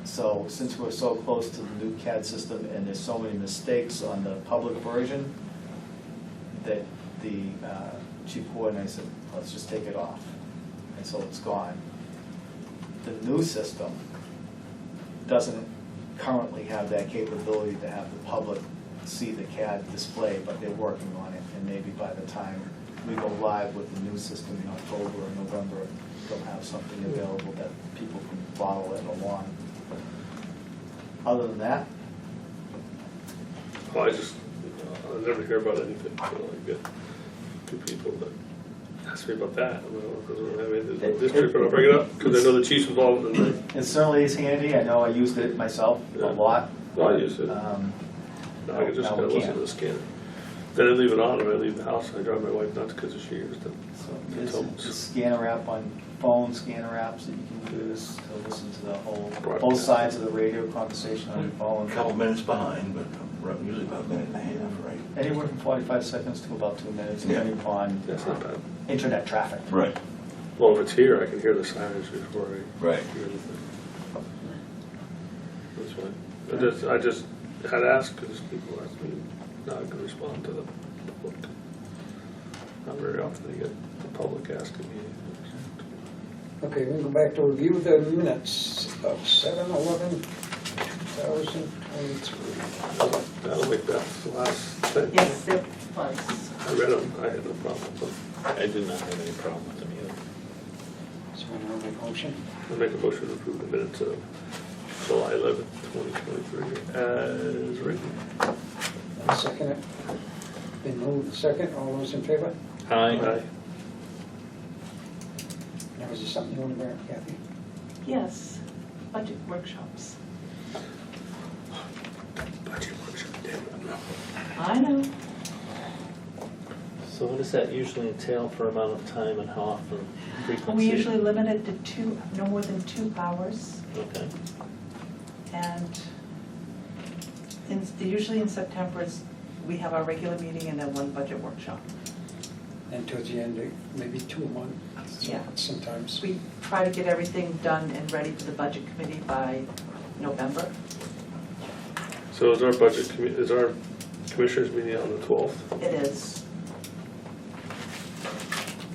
So since we're so close to the new CAD system and there's so many mistakes on the public version, that the chief coordinator said, let's just take it off. And so it's gone. The new system doesn't currently have that capability to have the public see the CAD display, but they're working on it, and maybe by the time we go live with the new system in October or November, they'll have something available that people can follow it along. Other than that, Oh, I never hear about anything, so I get 2 people that ask me about that. I don't know, because I don't have anything in the district, but I'll bring it up, because I know the chief's involved in it. it certainly is handy. I know I used it myself a lot. Well, I use it. Um, Now I can just now gotta we listen can't. to the scanner. Then I leave it on when I leave the house, I drive my wife nuts because she used it. So there's Totes. a scanner app on phone, scanner apps that you can use to listen to the whole, both Broadcast. sides of the radio conversation on your A phone. couple minutes behind, but usually about a minute and a half, right? Anywhere from 45 seconds to about 2 minutes, Yeah. depending upon That's not bad. internet traffic. Right. Well, if it's here, I can hear the sirens before I Right. hear anything. That's fine. I just had asked, because people ask me, now I can respond to the public. Not very often I get the public asking me. okay, we'll go back to review the minutes of 7/11/2023. I don't think that's the last thing. Yes, it was. I read them, I had no problem with them. I do not have any problem with them either. So I'll make a motion. I make a motion to approve the minutes of July 11th, 2023, as written. I'll second it. Been moved second, all those in favor? Aye. Now, is there something you want to bring up, Kathy? Yes, budget workshops. Budget workshop, damn it, no. I know. So what does that usually entail for amount of time and how often, frequency? We usually limit it to no more than 2 hours. Okay. And usually in September, we have our regular meeting and then 1 budget workshop. And towards the end, maybe 2 a month. Yeah. Sometimes. We try to get everything done and ready for the budget committee by November. So is our is our commissioners meeting on the 12th? It is.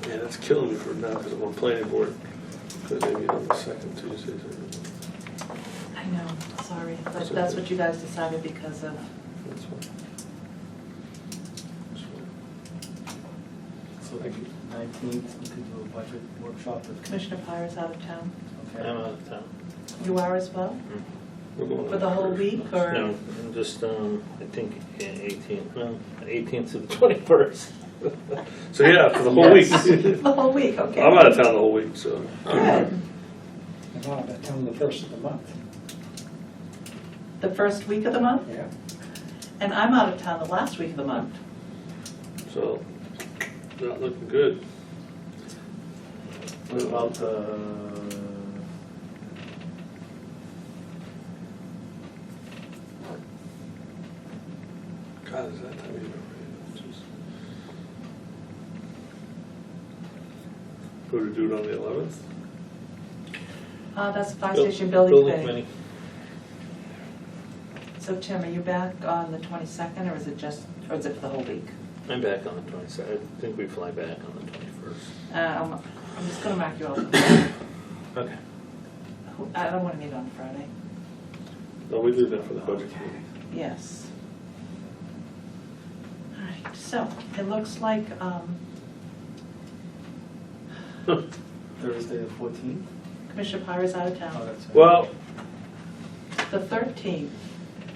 Yeah, that's killing me for now because I'm on planning board. Because they meet on the second Tuesdays. I know, sorry, but That's that's okay. what you guys decided because of, That's fine. That's fine. So the 19th, we could do a budget workshop with Commissioner Pyra's out of town. I'm Okay. out of town. You are as well? We're going For the on whole first. week, or? No, I'm just, I think 18th to the 21st. So yeah, for the whole week. The whole week, okay. I'm out of town the whole week, so. Good. I'm out of town the first of the month. The first week of the month? Yeah. And I'm out of town the last week of the month. So, not looking good. What about the, God, is that time of year already? Jeez. Go to do it on the 11th? That's the Fire Station Building Committee. Committee. So Tim, are you back on the 22nd, or is it for the whole week? I'm back on the 22nd. I think we fly back on the 21st. I'm just gonna mark you off. Okay. I don't wanna meet on Friday. No, we do that for the budget committee. Yes. All right, so it looks like, Thursday the 14th? Commissioner Pyra's out of Oh, town. that's right. Well, The 13th,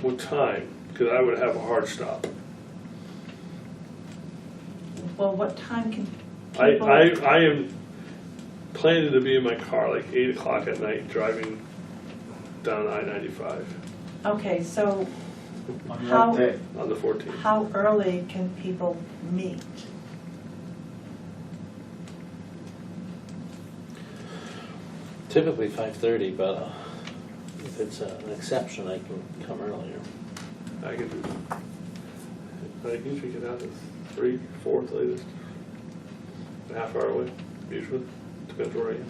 what time? Because I would have a hard stop. well, what time can I people? am planning to be in my car like 8 o'clock at night driving down I-95 Okay, so On How- what day? on the 14th. how early can people meet? Typically 5:30, but if it's an exception, I can come earlier. I can do that. I usually get out at 3, 4 at the latest. A half hour away, usually. Depends where I am.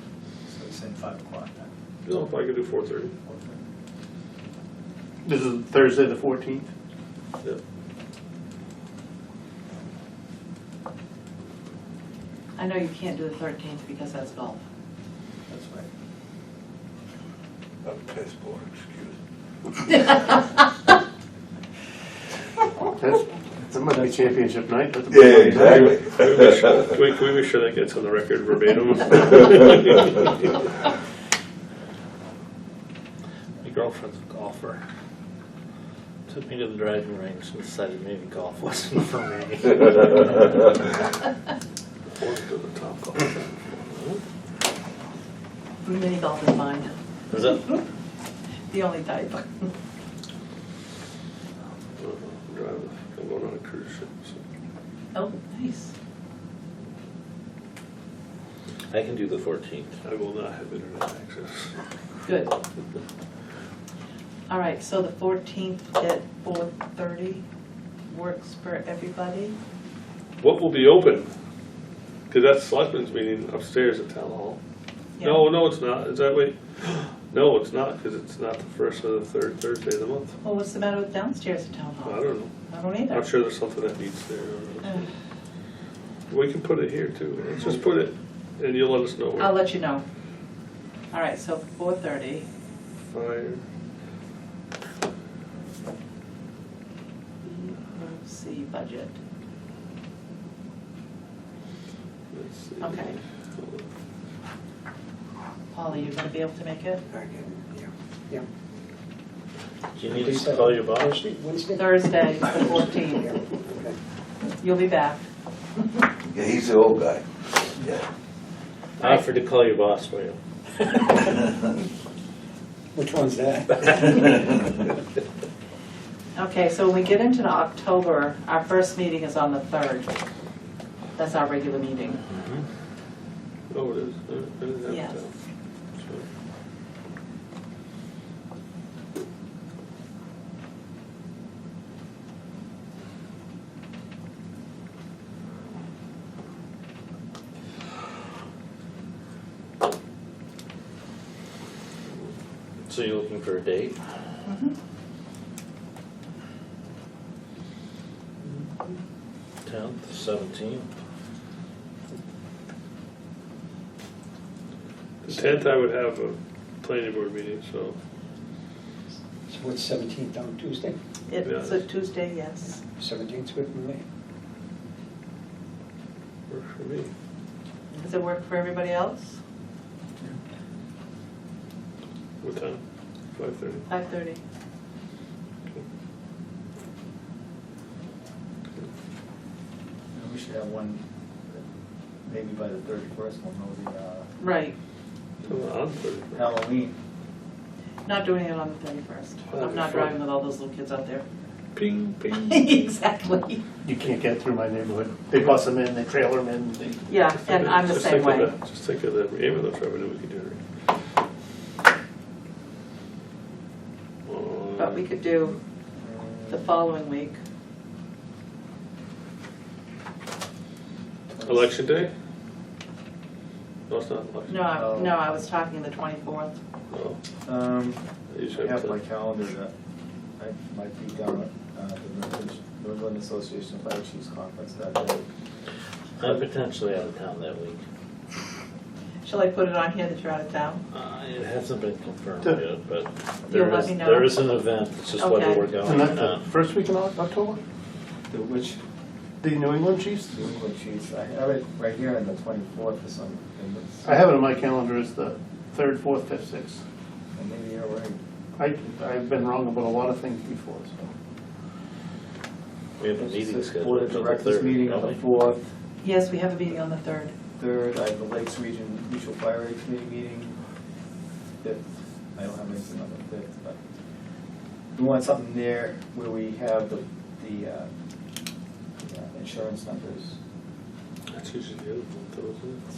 So we said 5 o'clock then. You know, if I could do 4:30. This is Thursday, the 14th. Yeah. I know you can't do the 13th because that's golf. That's right. A piss poor excuse. That might be championship night. That's a Yeah, big night. exactly. Can we make sure that gets on the record verbatim? My girlfriend's a golfer. Took me to the driving range and decided maybe golf wasn't for me. Or to the top golf. Mini golf is mine, Is it? the only type. I'm going on a cruise ship, so. Oh, nice. I can do the 14th. I will not have internet access. Good. All right, so the 14th at 4:30 works for everybody? What will be open? Because that's Selectmen's meeting upstairs at Town Hall. No, it's not. Is that way? No, it's not, because it's not the first or the third Thursday of the month. Well, what's the matter with downstairs at Town I Hall? don't know. I don't either. I'm sure there's something that needs there. Uh, We can put it here too. Let's just put it, and you'll let us know I'll where. let you know. All right, so 4:30. Fire. Let's see, budget. Let's see. Okay. Paul, are you gonna be able to make it? I can, yeah. Do you need us to call your boss? Thursday, Wednesday? Thursday, the Yeah, 14th. okay. You'll be back. Yeah, he's the old guy. Yeah. I offered to call you boss for you. Which one's that? Okay, so when we get into October, our first meeting is on the 3rd. That's our regular meeting. Oh, it is? I didn't have Yes. that. So- So you're looking for a date? Mhm. 10th, 17th? The 10th, I would have a planning board meeting, so So what's 17th on Tuesday? It's a Tuesday, yes. 17th's good for me. works for me. Does it work for everybody else? What time? 5:30? 5:30. We should have one, maybe by the 31st, we'll know the Right, On 30. Halloween. not doing it on the 31st. I'm not driving with all those little kids out there. Ping, ping. Exactly. You can't get through my neighborhood. They bus them in, they trailer them in, they. Yeah, and I'm the Just same think of way. that- Just think of the ambulance revenue we could generate. But we could do the following week. Election day? No, it's not election. No, Oh. no, I was talking the 24th. No. I Usually have my to- calendar that I might be down at the New England Association of Fire Chiefs Conference that day. I'm potentially out of town that week. Shall I put it on here that you're out of town? It hasn't been confirmed Good. yet, but You'll there let is, me know? there is an event, it's just whether Okay. we're And going that's or the not. first week in October? Which, The New England Chiefs? New England Chiefs, I have it right here on the 24th or something. I have it on my calendar as the 3rd, 4th, 5th, 6th. And maybe you're right. I've been wrong about a lot of things before, so. We have a meeting Board scheduled of for the Directors 3rd, meeting on don't the we? 4th. Yes, we have a meeting on the 3rd. 3rd, I have the Lakes Region Mutual Fire Aid Committee meeting. 5th, I don't have anything on the 5th, but we want something there where we have the insurance numbers. That's usually the other one, though, isn't it?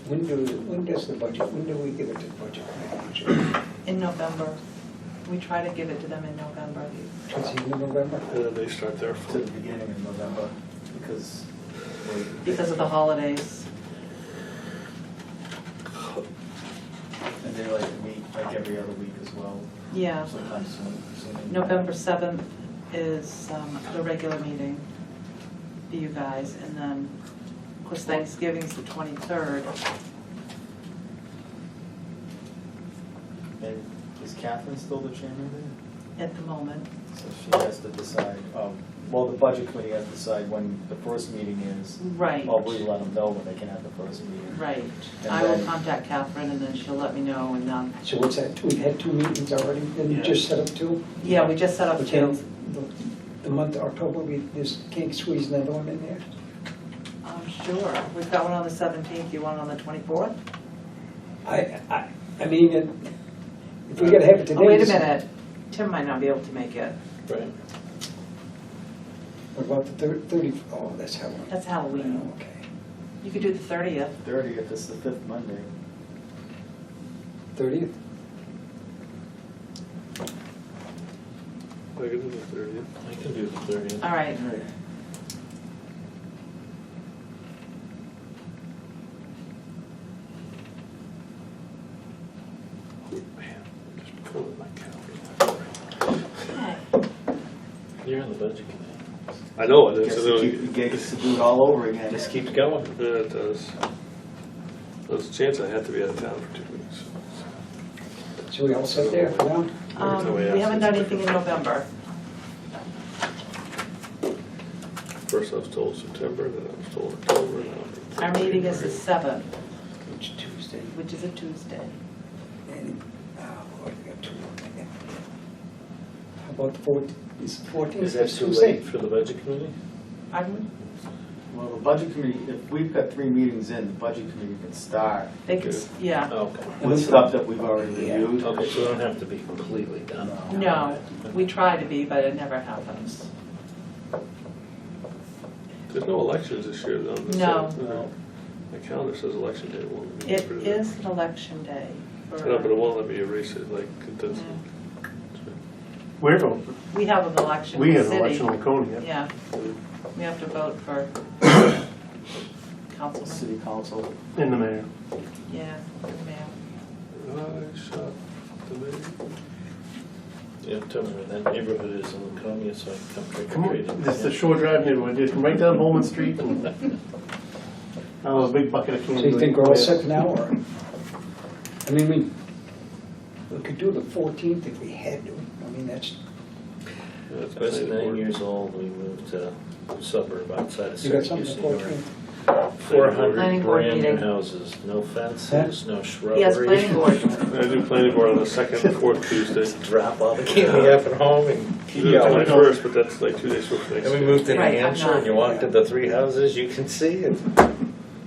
When does the budget, when do we give it to the budget manager? In November. We try to give it to them in November. Towards the end of November? And then they start their To full. the beginning of November, because. Because of the holidays. And they like to meet like every other week as well, Yeah. sometimes soon. November 7th is the regular meeting for you guys, and then, of course, Thanksgiving's the 23rd. And is Catherine still the chairman then? At the moment. So she has to decide, well, the budget committee has to decide when the first meeting is. Right. Well, we let them know when they can have the first meeting. Right. And I will then- contact Catherine, and then she'll let me know, and, So what's that, we've had 2 meetings already, then you Yeah. just set up 2? yeah, we just set up We 2. can't, the month of October, we just can't squeeze another one in there? Sure. We've got one on the 17th, you want on the 24th? I mean, if we gotta have it today. Oh, wait a minute. Tim might not be able to make it. Right. What about the 30, oh, that's Halloween. That's Halloween. Okay. You could do the 30th. 30th is the 5th Monday. 30th? I can do the 30th. I can do the 30th. All right. Man, just pulling my calendar. Okay. You're on the budget committee. I know it Guess is. you get to do it all over again. Just keeps going. Yeah, it does. There's a chance I have to be out of town for 2 weeks. So we all set there for now? Every time I We ask, haven't it's done a anything in different- November. For first I was told September, then I was told October, now. Our meeting is the 7th, Which Tuesday? which is a Tuesday. And, what, we got 2 more things. How about the 14th? Is the 14th? Is that too late for the budget committee? Pardon? Well, the budget committee, if we've got 3 meetings in, the budget committee can start They could, yeah. Okay. with stuff that we've already reviewed. Okay, so we don't have to be completely done. No, we try to be, but it never happens. There's no elections this year, though. No. My calendar says election day, it won't let me. It get rid of is an election day. I know, but it won't let me erase it, like, it does. We have an We have an election in we the have an city. election in Laconia. Yeah, we have to vote for councilman. City council. In the mayor. Yeah, mayor. I shot the mayor. Yeah, tell me where that neighborhood is in Laconia, so I can come trick Come or on, treating. this is the shore drive neighborhood, just come right down Bowman Street and, oh, a big bucket of So candy. you think we're all set now, or? I mean, we could do the 14th if we had to. I mean, that's, Yeah, it's I was planning 9 board. years old, we moved to a suburb outside of you got something Syracuse, the New York. 14th? 400 Planning board brand new meeting. houses, no fences, no shrubbery. Yes, planning board. I do planning board on the second and fourth Tuesday. Drop all the candy up at home and keep Usually going. 21st, but that's like 2 days before And we Thanksgiving. moved into Right, I'm Hampshire, not- and you walked into 3 houses you can see, and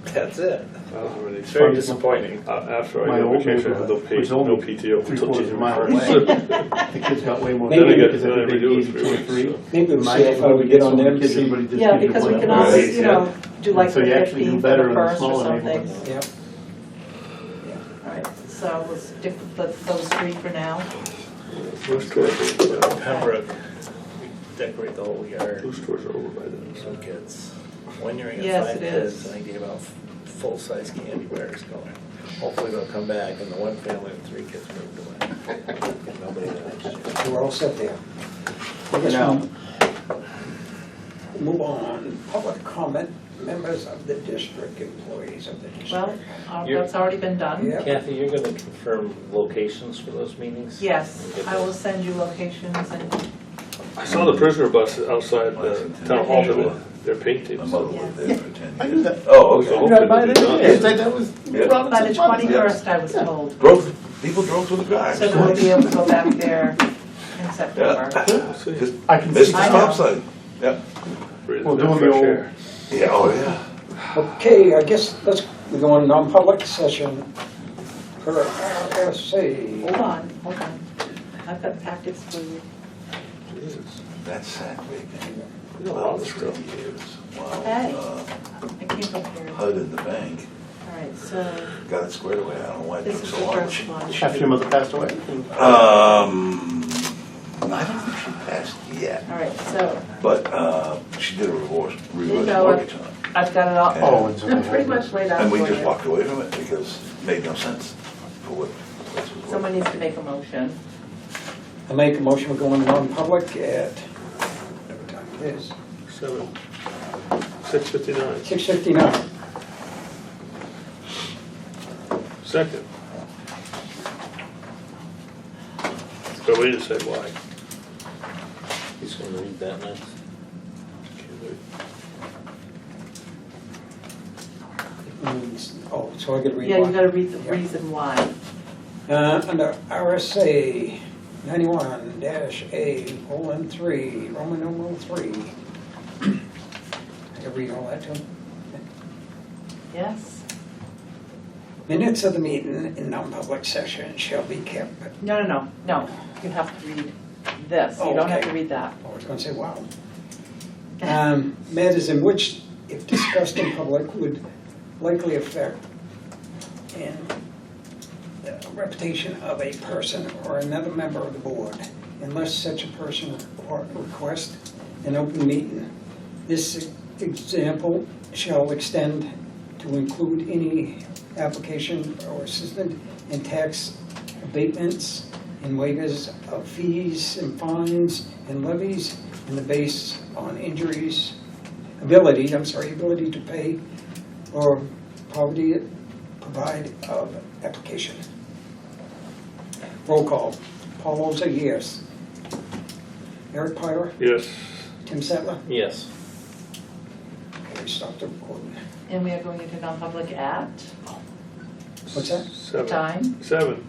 that's it. I don't have any. It's very disappointing. After I My go on old vacation, I have no neighborhood, which is no only PTO until 3/4 January mile 1st. The kids got way more. Maybe money I because get- they're then I big redo it 80 3 2 or weeks, 3. so. Maybe we'll My see how far we get on so many them. kids, See. everybody just Yeah, did because we one. can Right, always, you yeah. know, do like So the you actually do 15th better or in the the 1st or smaller something. neighborhoods. Yeah. All right, so we'll stick with those 3 for now. Those tours are Pembroke, we decorate the whole yard, those tours are over by then. so kids. One year I got Yes, 5 it kids, is. and I gave out full-size candy bars going. Hopefully they'll come back, and the one family with 3 kids moved away. Nobody knows. We're all set there. I guess now. we'll move on. Public comment, members of the district, employees of the district. Well, that's already been done. Yeah. Kathy, you're gonna confirm locations for those meetings? Yes, And get I will those. send you locations and, I saw the prisoner bus outside the town hall today. They're painting. My mother lived there for 10 I knew years. that. Oh, okay. So You got by hopefully the it'll be name. done. That was Yeah. by the Robinson's mother. 21st, I was told. People drove through the cars. So we'll be able to go back there in September. We'll see. Just I can missed see the I stop know. sign. Yeah. Breathe Well, that doing the fresh old- air. Yeah, oh, yeah. Okay, I guess we go on non-public session per RSA. Hold on. I've got tactics for you. Jesus. That's sad, bacon. You know, a lot of stuff. 3 years. Wow. Hey. I came prepared. HUD in the bank. All right, so Got it squared away. I don't know why it this took is so the long. first one. After your mother passed away. I don't think she passed yet, All right, so but she did a reverse you know, mortgage on it. I've got it all, Oh, it's I'm pretty much laid out And for we just you. walked away from it because it made no sense for what this was worth. Someone needs to make a motion. I make a motion, we go in non-public at, whatever time it is, 6:59. 6:59. Second. But we didn't say why. He's gonna read that next. Oh, so I could read Yeah, you one. gotta read the Yeah. reason why. Under RSA 91-A:3, Roman numeral 3. I can read all that too. Yes? Minutes of the meeting in non-public session shall be kept. No. You have to read this. You Oh, don't have okay. to read that. I was going to say, wow. Matters in which, if discussed in public, would likely affect in the reputation of a person or another member of the board, unless such a person requests an open meeting. This example shall extend to include any application or assistance in tax abatements and waivers of fees and fines and levies and the base on ability to pay or provide of application. Roll call. Paul Oza, yes. Eric Pyler, Yes. Tim Settler, Yes. stop the recording. And we are going into non-public at What's that? Seven. time? 7.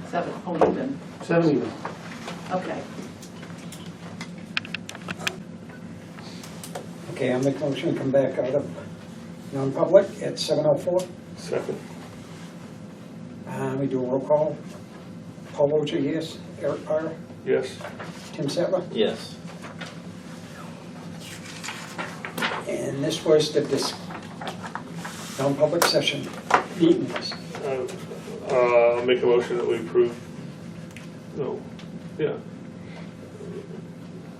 7, oh, even, 7 even. okay. Okay, I'll make a motion to come back out of non-public at 7:04. Second. We do a roll call. Paul Oger, yes. Eric Parr, Yes. Tim Settler. Yes. And this was the non-public session meetings. I'll make a motion that we approve, no, yeah.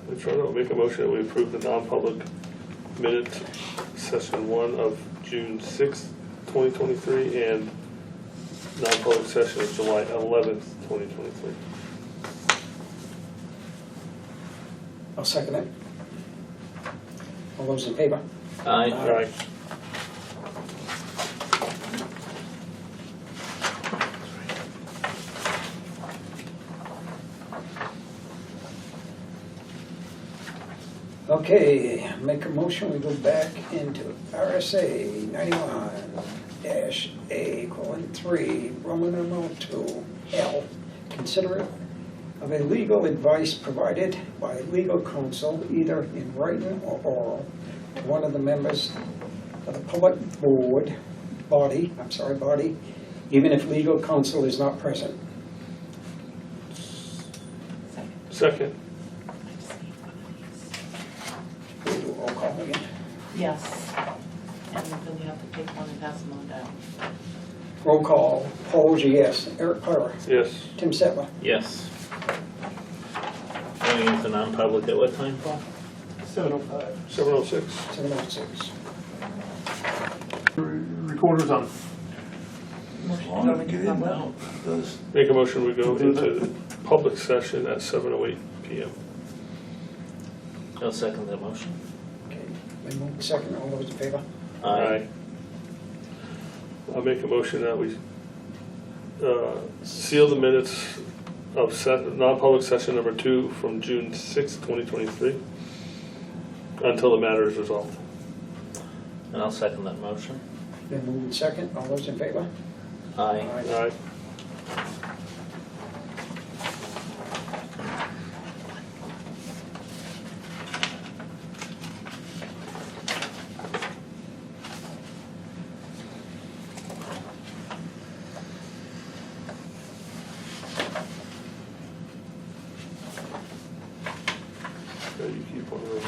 I'm trying to make a motion that we approve the non-public minutes, session 1 of June 6th, 2023, and non-public session of July 11th, 2023. I'll second it. All those in favor? Aye. Aye. Okay, make a motion, we go back into RSA 91-A:3, Roman numeral 2, L. Consider it of a legal advice provided by legal counsel, either in writing or oral, to one of the members of the public body, even if legal counsel is not present. Second. We'll do a roll call again. Yes. And then you have to take one and pass them on down. Roll call, Paul Oger, yes. Eric Parra, Yes. Tim Settler. Yes. Going into non-public at what time, Paul? 7:05. 7:06. 7:06. Recorder's on. As long as we get in and out, does, Make a motion, we go into public session at 7:08 PM. I'll second that motion. Okay, then move second, all those in favor? Aye. I'll make a motion that we seal the minutes of non-public session number 2 from June 6th, 2023, until the matter is resolved. And I'll second that motion. Then move second, all those in favor? Aye. Aye. Yeah, you keep one of those.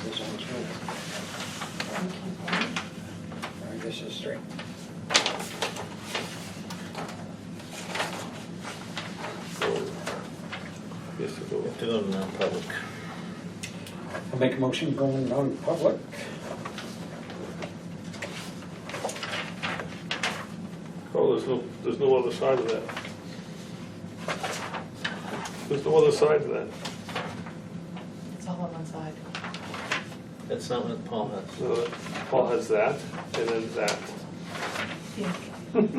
This is on two. All right, this is three. Yes, to go. To go to non-public. I'll make a motion going non-public. Oh, there's no other side of that. There's no other side to that. It's all on one side. That's not what Paul has. So Paul has that, and then that. Yeah. Thank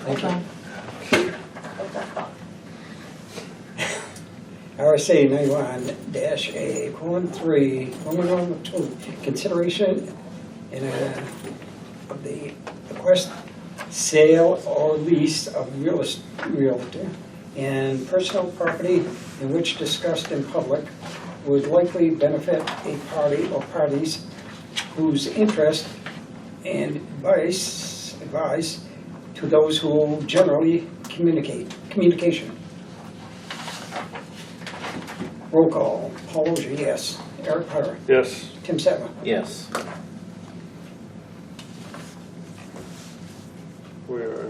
Hold you. on. Hold that thought. RSA 91-A:3, Roman numeral 2, consideration of the request, sale or lease of realtor and personal property in which discussed in public would likely benefit a party or parties whose interest and advice to those who generally communication. Roll call, Paul Oger, yes. Eric Parra, Yes. Tim Settler. Yes. We're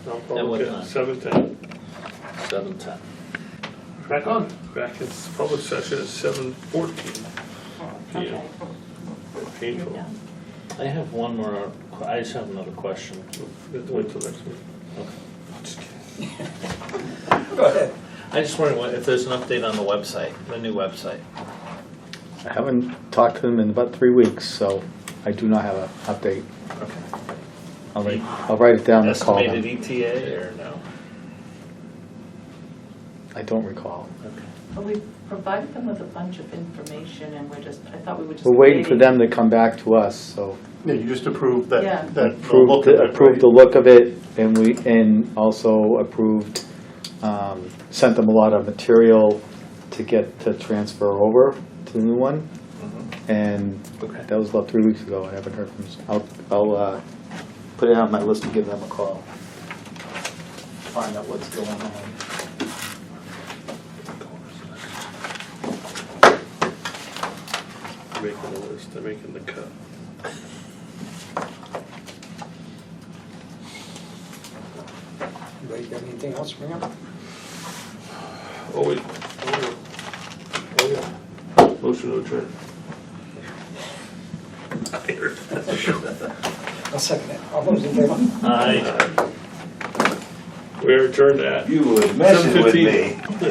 At what non-public time? at 7:10. 7:10. Back on. Back in public session at 7:14. Okay. Yeah. Painful. Yeah. I have one more, I just have another question. We have to wait till next week. Okay. Just kidding. Go ahead. I just wondering if there's an update on the website, the new website. I haven't talked to them in about 3 weeks, so I do not have an update. Okay. I'll write it down and call Estimated them. ETA or no? I don't recall. But we provided them with a bunch of information and I thought we were just. We're waiting for them to come back to us, so. Yeah, you just approved that, Yeah. that the look of it, Approved the right? look of it, and also approved, sent them a lot of material to get to transfer over to the new one. And that was about 3 weeks ago. I haven't heard from them. I'll put it on my list to give them a call. Find out what's going on. Making the list, they're making the cut. Anybody got anything else to bring up? Oh, wait. Oh, yeah. Motion to adjourn. I'll second it. All those in favor? Aye. We're adjourned at You was messing with 7:15. me.